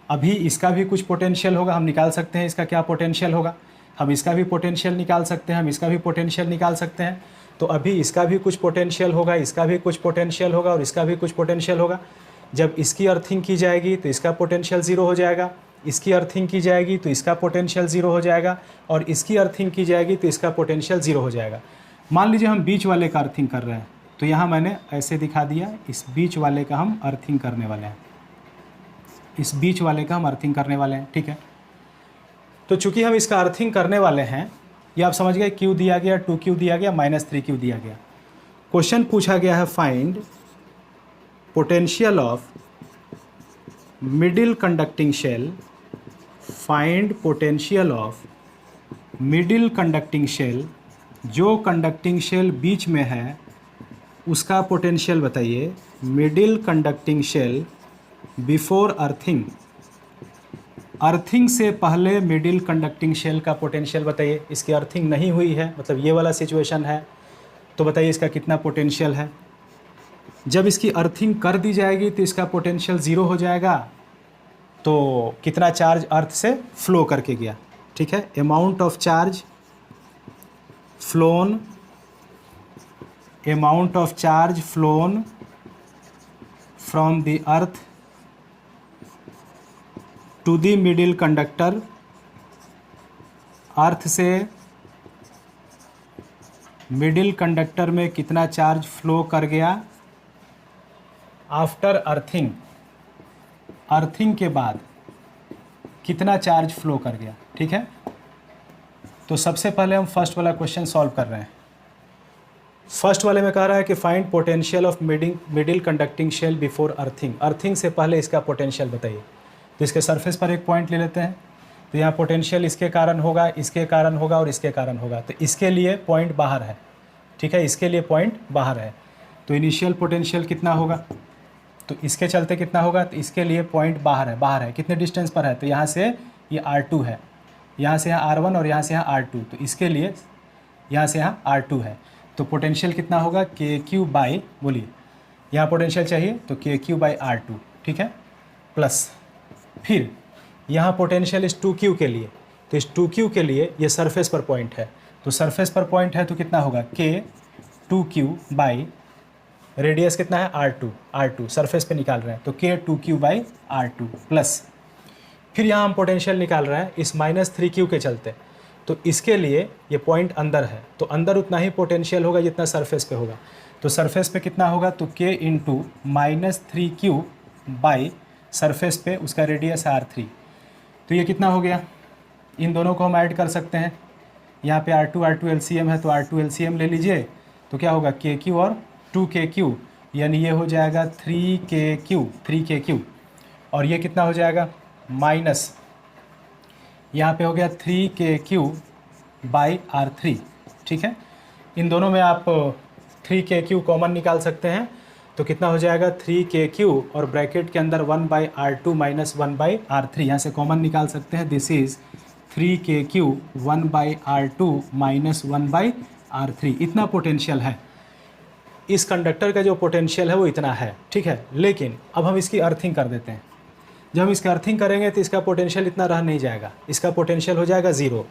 अभी इसका भी कुछ पोटेंशियल होगा, हम निकाल सकते हैं इसका क्या पोटेंशियल होगा। हम इसका भी पोटेंशियल निकाल सकते हैं, हम इसका भी पोटेंशियल निकाल सकते हैं। तो अभी इसका भी कुछ पोटेंशियल होगा, इसका भी कुछ पोटेंशियल होगा और इसका भी कुछ पोटेंशियल होगा। जब इसकी अर्थिंग की जाएगी तो इसका पोटेंशियल ज़ीरो हो जाएगा, इसकी अर्थिंग की जाएगी तो इसका पोटेंशियल ज़ीरो हो जाएगा और इसकी अर्थिंग की जाएगी तो इसका पोटेंशियल ज़ीरो हो जाएगा। मान लीजिए हम बीच वाले का अर्थिंग कर रहे हैं, तो यहाँ मैंने ऐसे दिखा दिया, इस बीच वाले का हम अर्थिंग करने वाले हैं, इस बीच वाले का हम अर्थिंग करने वाले हैं, ठीक है। तो चूंकि हम इसका अर्थिंग करने वाले हैं, ये आप समझ गए, Q दिया गया, 2Q दिया गया, -3Q दिया गया। क्वेश्चन पूछा गया है find potential of middle conducting shell, find potential of middle conducting shell, जो कंडक्टिंग शेल बीच में है उसका पोटेंशियल बताइए। Middle conducting shell before earthing, earthing से पहले मिडिल कंडक्टिंग शेल का पोटेंशियल बताइए। इसकी अर्थिंग नहीं हुई है, मतलब ये वाला सिचुएशन है, तो बताइए इसका कितना पोटेंशियल है। जब इसकी अर्थिंग कर दी जाएगी तो इसका पोटेंशियल ज़ीरो हो जाएगा। तो कितना चार्ज अर्थ से फ्लो करके गया, ठीक है। Amount of charge flown, amount of charge flown from the earth to the middle conductor, earth से मिडिल कंडक्टर में कितना चार्ज फ्लो कर गया आफ्टर अर्थिंग, अर्थिंग के बाद कितना चार्ज फ्लो कर गया, ठीक है। तो सबसे पहले हम फर्स्ट वाला क्वेश्चन सॉल्व कर रहे हैं। फर्स्ट वाले में कह रहा है कि find potential of middle conducting shell before earthing, earthing से पहले इसका पोटेंशियल बताइए। तो इसके सरफेस पर एक पॉइंट ले लेते हैं, तो यहाँ पोटेंशियल इसके कारण होगा, इसके कारण होगा और इसके कारण होगा। तो इसके लिए पॉइंट बाहर है, ठीक है, इसके लिए पॉइंट बाहर है। तो इनिशियल पोटेंशियल कितना होगा, तो इसके चलते कितना होगा, तो इसके लिए पॉइंट बाहर है, बाहर है, कितने डिस्टेंस पर है, तो यहाँ से ये R2 है, यहाँ से यहाँ R1 और यहाँ से यहाँ R2, तो इसके लिए यहाँ से यहाँ R2 है। तो पोटेंशियल कितना होगा, KQ बाई, बोलिए यहाँ पोटेंशियल चाहिए तो KQ बाई R2, ठीक है, प्लस फिर यहाँ पोटेंशियल इस 2Q के लिए, तो इस 2Q के लिए ये सरफेस पर पॉइंट है, तो सरफेस पर पॉइंट है तो कितना होगा, K2Q बाई रेडियस कितना है R2 सरफेस पे निकाल रहे हैं, तो K2Q बाई R2 प्लस फिर यहाँ हम पोटेंशियल निकाल रहे हैं इस -3Q के चलते, तो इसके लिए ये पॉइंट अंदर है, तो अंदर उतना ही पोटेंशियल होगा जितना सरफेस पे होगा। तो सरफेस पे कितना होगा, तो K into -3Q by surface पे उसका रेडियस है R3। तो ये कितना हो गया, इन दोनों को हम ऐड कर सकते हैं। यहाँ पे R2 LCM है, तो R2 LCM ले लीजिए, तो क्या होगा KQ और 2KQ, यानी ये हो जाएगा 3KQ, और ये कितना हो जाएगा माइनस, यहाँ पे हो गया 3KQ बाई R3, ठीक है। इन दोनों में आप 3KQ कॉमन निकाल सकते हैं, तो कितना हो जाएगा 3KQ और ब्रैकेट के अंदर 1/R2 माइनस 1/R3, यहाँ से कॉमन निकाल सकते हैं। This is 3KQ 1/R2 minus 1/R3, इतना पोटेंशियल है। इस कंडक्टर का जो पोटेंशियल है वो इतना है, ठीक है। लेकिन अब हम इसकी अर्थिंग कर देते हैं। जब हम इसकी अर्थिंग करेंगे तो इसका पोटेंशियल इतना रह नहीं जाएगा, इसका पोटेंशियल हो जाएगा 0।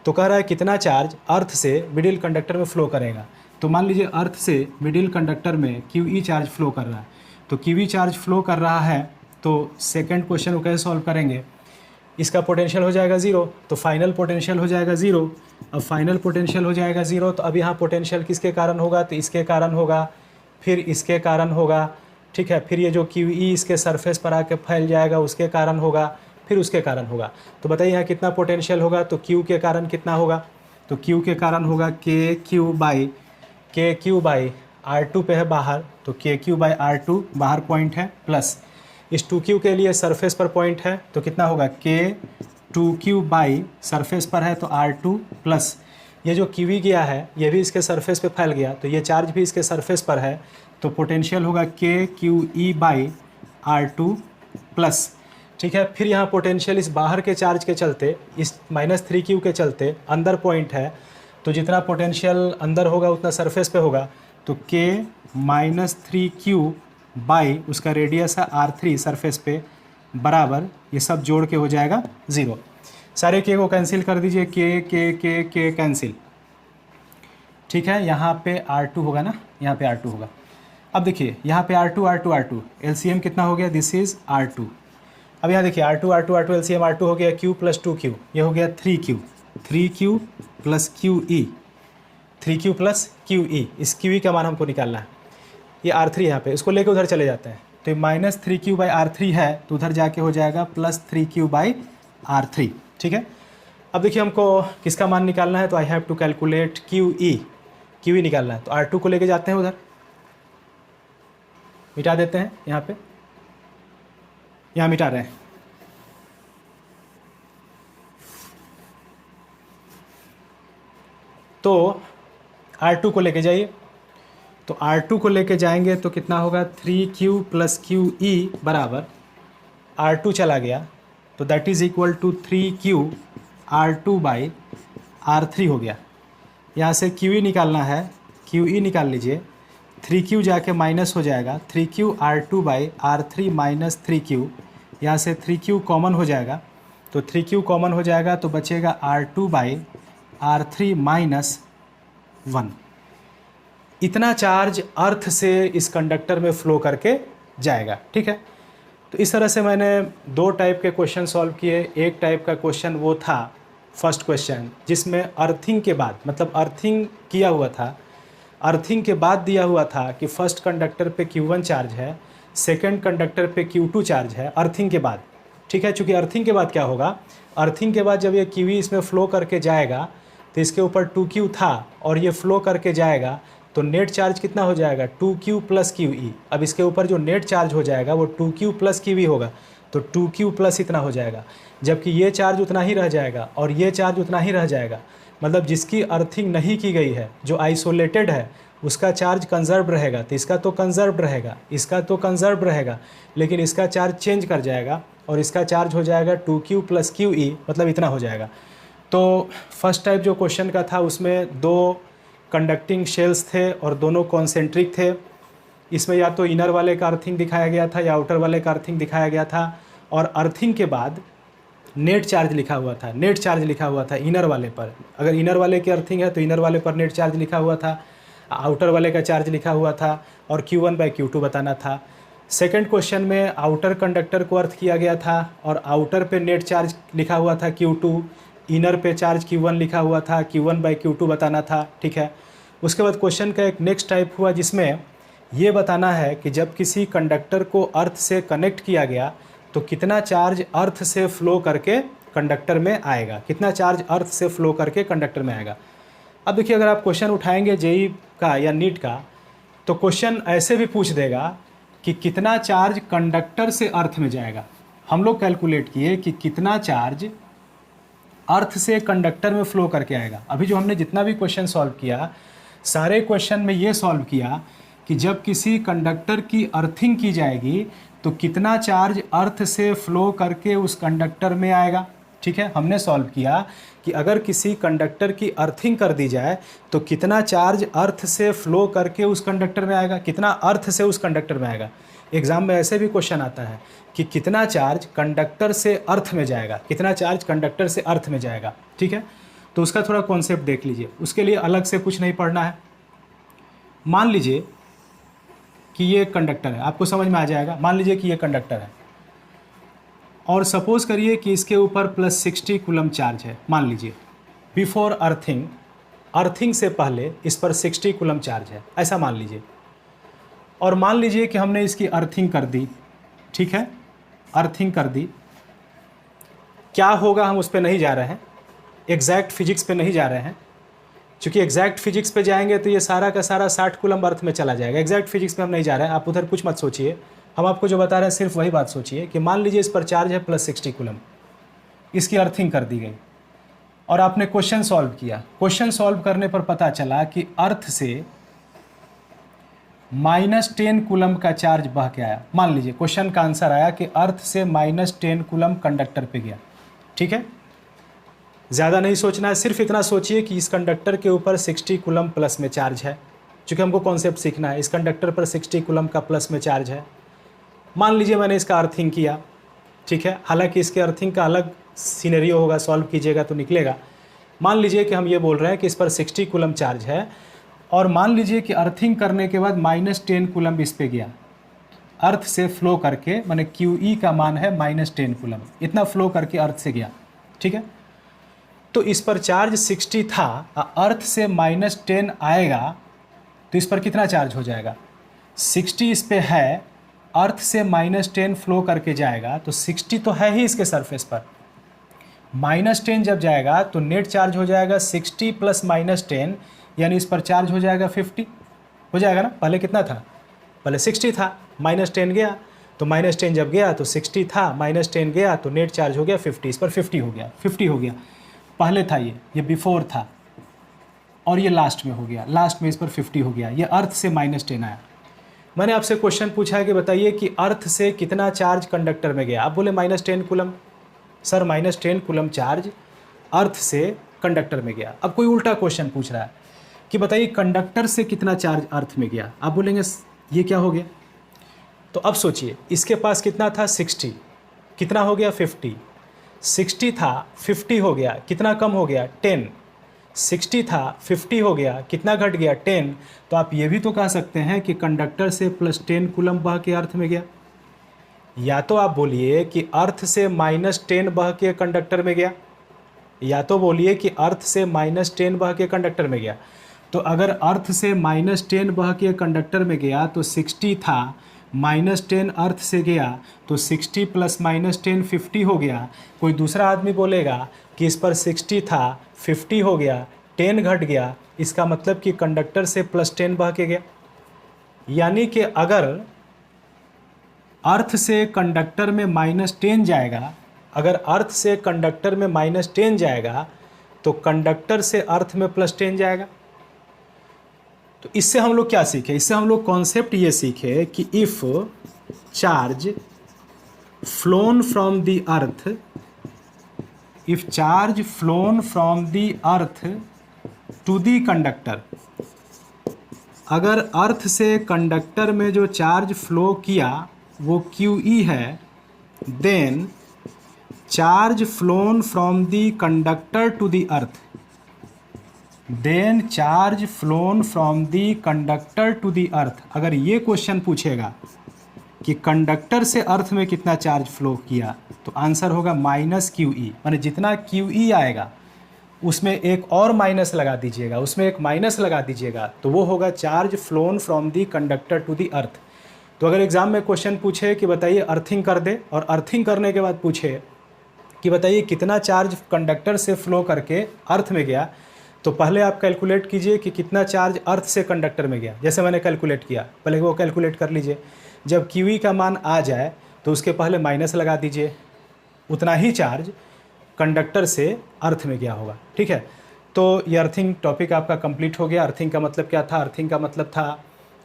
तो कह रहा है कितना चार्ज अर्थ से मिडिल कंडक्टर में फ़्लो करेगा। तो मान लीजिए अर्थ से मिडिल कंडक्टर में QE चार्ज फ्लो कर रहा है, तो QE चार्ज फ्लो कर रहा है, तो सेकंड क्वेश्चन को कैसे सॉल्व करेंगे, इसका पोटेंशियल हो जाएगा 0, तो फाइनल पोटेंशियल हो जाएगा 0। अब फाइनल पोटेंशियल हो जाएगा 0, तो अब यहाँ पोटेंशियल किसके कारण होगा, तो इसके कारण होगा, फिर इसके कारण होगा, ठीक है, फिर ये जो QE इसके सरफेस पर आके फैल जाएगा उसके कारण होगा, फिर उसके कारण होगा। तो बताइए यहाँ कितना पोटेंशियल होगा, तो Q के कारण कितना होगा, तो Q के कारण होगा KQ बाई R2 पे है बाहर, तो KQ बाई R2 बाहर पॉइंट है, प्लस इस 2Q के लिए सरफेस पर पॉइंट है, तो कितना होगा K2Q बाई सरफेस पर है तो R2 प्लस ये जो QE गया है ये भी इसके सरफेस पे फैल गया, तो ये चार्ज भी इसके सरफेस पर है, तो पोटेंशियल होगा KQE बाई R2 प्लस, ठीक है। फिर यहाँ पोटेंशियल इस बाहर के चार्ज के चलते, इस -3q के चलते अंदर पॉइंट है, तो जितना पोटेंशियल अंदर होगा उतना सरफेस पे होगा, तो k -3q बाई उसका रेडियस है r3 सरफेस पे बराबर, ये सब जोड़ के हो जाएगा 0। सारे k को कैंसिल कर दीजिए, k कैंसिल, ठीक है। यहाँ पे R2 होगा ना, यहाँ पे R2 होगा। अब देखिए यहाँ पे R2 LCM कितना हो गया, दिस इज़ R2। अब यहाँ देखिए R2 LCM R2 हो गया, Q + 2Q, ये हो गया 3Q + QE, 3Q + QE, इस QE का मान हमको निकालना है। ये R3 यहाँ पे, इसको लेके उधर चले जाते हैं, तो ये -3Q/R3 है, तो उधर जाके हो जाएगा +3Q/R3, ठीक है। अब देखिए हमको किसका मान निकालना है, तो I have to calculate QE निकालना है, तो R2 को लेके जाते हैं उधर, मिटा देते हैं यहाँ पे, यहाँ मिटा रहे हैं, तो R2 को लेके जाइए, तो R2 को लेके जाएंगे तो कितना होगा, 3Q + QE बराबर R2 चला गया, तो that is equal to 3Q R2/R3 हो गया। यहाँ से QE निकालना है, QE निकाल लीजिए, 3Q जाके माइनस हो जाएगा, 3Q R2/R3 - 3Q, यहाँ से 3Q कॉमन हो जाएगा, तो 3Q कॉमन हो जाएगा तो बचेगा R2/R3 - 1। इतना चार्ज अर्थ से इस कंडक्टर में फ़्लो करके जाएगा, ठीक है। तो इस तरह से मैंने 2 टाइप के क्वेश्चन सॉल्व किए। एक टाइप का क्वेश्चन वो था फर्स्ट क्वेश्चन, जिसमें अर्थिंग के बाद, मतलब अर्थिंग किया हुआ था, अर्थिंग के बाद दिया हुआ था कि फर्स्ट कंडक्टर पे Q1 चार्ज है, सेकंड कंडक्टर पे Q2 चार्ज है, अर्थिंग के बाद, ठीक है। चूँकि अर्थिंग के बाद क्या होगा, अर्थिंग के बाद जब ये QE इसमें फ़्लो करके जाएगा तो इसके ऊपर 2Q था और ये फ़्लो करके जाएगा, तो नेट चार्ज कितना हो जाएगा, 2Q + QE। अब इसके ऊपर जो नेट चार्ज हो जाएगा वो 2Q + QE होगा, तो 2Q + इतना हो जाएगा, जबकि ये चार्ज उतना ही रह जाएगा और ये चार्ज उतना ही रह जाएगा। मतलब जिसकी अर्थिंग नहीं की गई है, जो आइसोलेटेड है, उसका चार्ज कंजर्व रहेगा, तो इसका तो कंजर्व रहेगा, इसका तो कंजर्व रहेगा, लेकिन इसका चार्ज चेंज कर जाएगा और इसका चार्ज हो जाएगा 2Q + QE, मतलब इतना हो जाएगा। तो फर्स्ट टाइप जो क्वेश्चन का था उसमें 2 कंडक्टिंग शेल्स थे और दोनों कॉन्सेंट्रिक थे। इसमें या तो इनर वाले का अर्थिंग दिखाया गया था या आउटर वाले का अर्थिंग दिखाया गया था, और अर्थिंग के बाद नेट चार्ज लिखा हुआ था, नेट चार्ज लिखा हुआ था इनर वाले पर। अगर इनर वाले की अर्थिंग है तो इनर वाले पर नेट चार्ज लिखा हुआ था, आउटर वाले का चार्ज लिखा हुआ था और Q1/Q2 बताना था। सेकंड क्वेश्चन में आउटर कंडक्टर को अर्थ किया गया था और आउटर पे नेट चार्ज लिखा हुआ था Q2, इनर पे चार्ज Q1 लिखा हुआ था, Q1/Q2 बताना था, ठीक है। उसके बाद क्वेश्चन का एक नेक्स्ट टाइप हुआ जिसमें ये बताना है कि जब किसी कंडक्टर को अर्थ से कनेक्ट किया गया तो कितना चार्ज अर्थ से फ़्लो करके कंडक्टर में आएगा, कितना चार्ज अर्थ से फ़्लो करके कंडक्टर में आएगा। अब देखिए अगर आप क्वेश्चन उठाएंगे जेई का या नीट का, तो क्वेश्चन ऐसे भी पूछ देगा कि कितना चार्ज कंडक्टर से अर्थ में जाएगा। हम लोग कैलकुलेट किए कि कितना चार्ज अर्थ से कंडक्टर में फ़्लो करके आएगा। अभी जो हमने जितना भी क्वेश्चन सॉल्व किया, सारे क्वेश्चन में ये सॉल्व किया कि जब किसी कंडक्टर की अर्थिंग की जाएगी तो कितना चार्ज अर्थ से फ़्लो करके उस कंडक्टर में आएगा, ठीक है। हमने सॉल्व किया कि अगर किसी कंडक्टर की अर्थिंग कर दी जाए तो कितना चार्ज अर्थ से फ़्लो करके उस कंडक्टर में आएगा, कितना अर्थ से उस कंडक्टर में आएगा। एग्ज़ाम में ऐसे भी क्वेश्चन आता है कि कितना चार्ज कंडक्टर से अर्थ में जाएगा, कितना चार्ज कंडक्टर से अर्थ में जाएगा, ठीक है। तो उसका थोड़ा कॉन्सेप्ट देख लीजिए, उसके लिए अलग से कुछ नहीं पढ़ना है। मान लीजिए कि ये कंडक्टर है, आपको समझ में आ जाएगा। मान लीजिए कि ये कंडक्टर है और सपोज़ करिए कि इसके ऊपर +60 कूलम चार्ज है। मान लीजिए बिफोर अर्थिंग, अर्थिंग से पहले इस पर 60 कूलम चार्ज है, ऐसा मान लीजिए। और मान लीजिए कि हमने इसकी अर्थिंग कर दी, ठीक है, अर्थिंग कर दी। क्या होगा हम उस पर नहीं जा रहे हैं, एग्जैक्ट फिजिक्स पे नहीं जा रहे हैं, क्योंकि एग्जैक्ट फिजिक्स पे जाएंगे तो ये सारा का सारा 60 कूलम अर्थ में चला जाएगा। एग्जैक्ट फिजिक्स पे हम नहीं जा रहे हैं, आप उधर कुछ मत सोचिए, हम आपको जो बता रहे हैं सिर्फ वही बात सोचिए कि मान लीजिए इस पर चार्ज है +60 कूलम, इसकी अर्थिंग कर दी गई और आपने क्वेश्चन सॉल्व किया। क्वेश्चन सॉल्व करने पर पता चला कि अर्थ से -10 कूलम का चार्ज बह के आया। मान लीजिए क्वेश्चन का आंसर आया कि अर्थ से -10 कूलम कंडक्टर पे गया, ठीक है। ज़्यादा नहीं सोचना है, सिर्फ इतना सोचिए कि इस कंडक्टर के ऊपर 60 कूलम प्लस में चार्ज है। चूँकि हमको कॉन्सेप्ट सीखना है, इस कंडक्टर पर 60 कूलम का प्लस में चार्ज है। मान लीजिए मैंने इसका अर्थिंग किया, ठीक है। हालांकि इसके अर्थिंग का अलग सीनरियो होगा, सॉल्व कीजिएगा तो निकलेगा। मान लीजिए कि हम ये बोल रहे हैं कि इस पर 60 कूलम चार्ज है, और मान लीजिए कि अर्थिंग करने के बाद -10 कूलम इस पे गया, अर्थ से फ्लो करके, माने QE का मान है -10 कूलम, इतना फ्लो करके अर्थ से गया, ठीक है। तो इस पर चार्ज 60 था, अर्थ से -10 आएगा तो इस पर कितना चार्ज हो जाएगा? 60 इस पे है, अर्थ से -10 फ्लो करके जाएगा तो 60 तो है ही इसके सरफेस पर, -10 जब जाएगा तो नेट चार्ज हो जाएगा 60 प्लस -10, यानी इस पर चार्ज हो जाएगा 50 हो जाएगा ना। पहले कितना था? पहले 60 था, -10 गया तो -10 जब गया तो 60 था, -10 गया तो नेट चार्ज हो गया 50, इस पर 50 हो गया, 50 हो गया। पहले था ये बिफोर था, और ये लास्ट में हो गया, लास्ट में इस पर 50 हो गया, ये अर्थ से -10 आया। मैंने आपसे क्वेश्चन पूछा है कि बताइए कि अर्थ से कितना चार्ज कंडक्टर में गया। आप बोले -10 coulomb. Sir -10 coulomb charge earth से कंडक्टर में गया। अब कोई उल्टा क्वेश्चन पूछ रहा है कि बताइए कंडक्टर से कितना चार्ज अर्थ में गया। आप बोलेंगे ये क्या हो गया? तो अब सोचिए, इसके पास कितना था? 60, कितना हो गया? 50। 60 था, 50 हो गया, कितना कम हो गया? 10। 60 था, 50 हो गया, कितना घट गया? 10। तो आप ये भी तो कह सकते हैं कि कंडक्टर से +10 कूलम बह के अर्थ में गया। या तो आप बोलिए कि अर्थ से -10 बह के कंडक्टर में गया, या तो बोलिए कि अर्थ से -10 बह के कंडक्टर में गया। तो अगर अर्थ से -10 बह के कंडक्टर में गया तो 60 था, -10 अर्थ से गया तो 60 प्लस -10 50 हो गया। कोई दूसरा आदमी बोलेगा कि इस पर 60 था, 50 हो गया, 10 घट गया, इसका मतलब कि कंडक्टर से +10 बह के गया। यानी कि अगर अर्थ से कंडक्टर में -10 जाएगा, अगर अर्थ से कंडक्टर में -10 जाएगा तो कंडक्टर से अर्थ में +10 जाएगा। तो इससे हम लोग क्या सीखे? इससे हम लोग कॉन्सेप्ट ये सीखे कि if charge flown from the earth, if charge flown from the earth to the conductor, अगर अर्थ से कंडक्टर में जो चार्ज फ्लो किया वो QE है, then charge flown from the conductor to the earth, then charge flown from the conductor to the earth. अगर ये question पूछेगा कि कंडक्टर से अर्थ में कितना चार्ज फ्लो किया तो आंसर होगा -QE, माने जितना QE आएगा उसमें एक और माइनस लगा दीजिएगा, उसमें एक माइनस लगा दीजिएगा तो वो होगा charge flown from the conductor to the earth. तो अगर एग्जाम में क्वेश्चन पूछे कि बताइए अर्थिंग कर दे, और अर्थिंग करने के बाद पूछे कि बताइए कितना चार्ज कंडक्टर से फ्लो करके अर्थ में गया, तो पहले आप कैलकुलेट कीजिए कि कितना चार्ज अर्थ से कंडक्टर में गया। जैसे मैंने कैलकुलेट किया, पहले वो कैलकुलेट कर लीजिए। जब QE का मान आ जाए तो उसके पहले माइनस लगा दीजिए, उतना ही चार्ज कंडक्टर से अर्थ में गया होगा, ठीक है। तो ये अर्थिंग टॉपिक आपका कंप्लीट हो गया। अर्थिंग का मतलब क्या था? अर्थिंग का मतलब था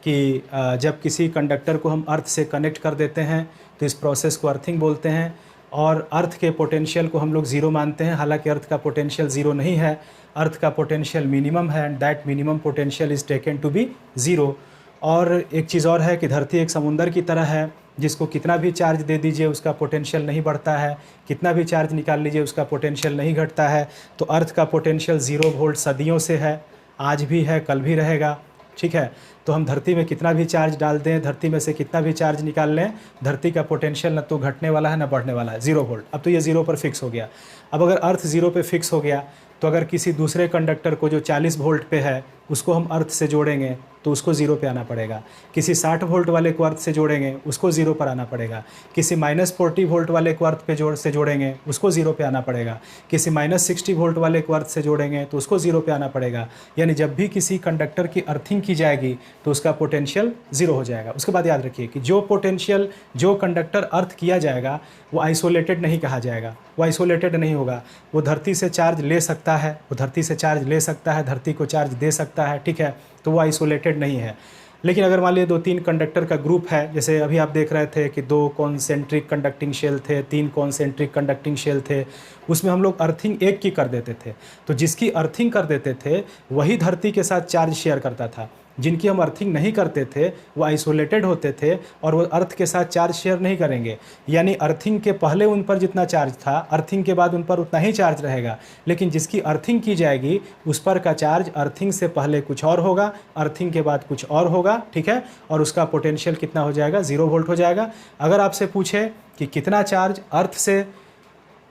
कि जब किसी कंडक्टर को हम अर्थ से कनेक्ट कर देते हैं तो इस प्रोसेस को अर्थिंग बोलते हैं, और अर्थ के पोटेंशियल को हम लोग ज़ीरो मानते हैं। हालांकि अर्थ का पोटेंशियल ज़ीरो नहीं है, अर्थ का पोटेंशियल मिनिमम है, and that minimum potential is taken to be zero. और एक चीज़ और है कि धरती एक समुंदर की तरह है, जिसको कितना भी चार्ज दे दीजिए उसका पोटेंशियल नहीं बढ़ता है, कितना भी चार्ज निकाल लीजिए उसका पोटेंशियल नहीं घटता है। तो अर्थ का पोटेंशियल 0 वोल्ट सदियों से है, आज भी है, कल भी रहेगा, ठीक है। तो हम धरती में कितना भी चार्ज डाल दें, धरती में से कितना भी चार्ज निकाल लें, धरती का पोटेंशियल न तो घटने वाला है न बढ़ने वाला है, 0 वोल्ट। अब तो ये 0 पर फिक्स हो गया। अब अगर अर्थ 0 पे फिक्स हो गया तो अगर किसी दूसरे कंडक्टर को जो 40 वोल्ट पे है उसको हम अर्थ से जोड़ेंगे तो उसको 0 पे आना पड़ेगा। किसी 60 वोल्ट वाले को अर्थ से जोड़ेंगे उसको 0 पर आना पड़ेगा। किसी -40 वोल्ट वाले को अर्थ पे जोड़ेंगे उसको 0 पे आना पड़ेगा। किसी -60 वोल्ट वाले को अर्थ से जोड़ेंगे तो उसको 0 पे आना पड़ेगा। यानी जब भी किसी कंडक्टर की अर्थिंग की जाएगी तो उसका पोटेंशियल 0 हो जाएगा। उसके बाद याद रखिए कि जो पोटेंशियल जो कंडक्टर अर्थ किया जाएगा वो आइसोलेटेड नहीं कहा जाएगा, वो आइसोलेटेड नहीं होगा। वो धरती से चार्ज ले सकता है, वो धरती से चार्ज ले सकता है, धरती को चार्ज दे सकता है, ठीक है। तो वो आइसोलेटेड नहीं है। लेकिन अगर मान लीजिए 2-3 कंडक्टर का ग्रुप है, जैसे अभी आप देख रहे थे कि 2 कॉन्सेंट्रिक कंडक्टिंग शेल थे, 3 कॉन्सेंट्रिक कंडक्टिंग शेल थे, उसमें हम लोग अर्थिंग एक की कर देते थे। तो जिसकी अर्थिंग कर देते थे वही धरती के साथ चार्ज शेयर करता था। जिनकी हम अर्थिंग नहीं करते थे वो आइसोलेटेड होते थे और वो अर्थ के साथ चार्ज शेयर नहीं करेंगे। यानी अर्थिंग के पहले उन पर जितना चार्ज था, अर्थिंग के बाद उन पर उतना ही चार्ज रहेगा। लेकिन जिसकी अर्थिंग की जाएगी उस पर का चार्ज अर्थिंग से पहले कुछ और होगा, अर्थिंग के बाद कुछ और होगा, ठीक है। और उसका पोटेंशियल कितना हो जाएगा, 0 वोल्ट हो जाएगा। अगर आपसे पूछे कि कितना चार्ज अर्थ से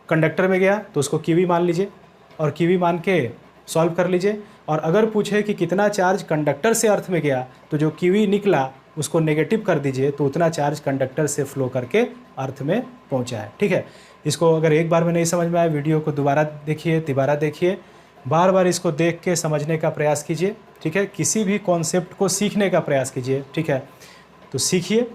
कंडक्टर में गया तो उसको क्यूवी मान लीजिए और क्यूवी मान के सॉल्व कर लीजिए। और अगर पूछे कि कितना चार्ज कंडक्टर से अर्थ में गया तो जो क्यूवी निकला उसको नेगेटिव कर दीजिए, तो उतना चार्ज कंडक्टर से फ्लो करके अर्थ में पहुंचा है, ठीक है। इसको अगर एक बार में नहीं समझ में आया, वीडियो को दोबारा देखिए, बार बार इसको देख के समझने का प्रयास कीजिए, ठीक है। किसी भी कॉन्सेप्ट को सीखने का प्रयास कीजिए, ठीक है। तो सीखिए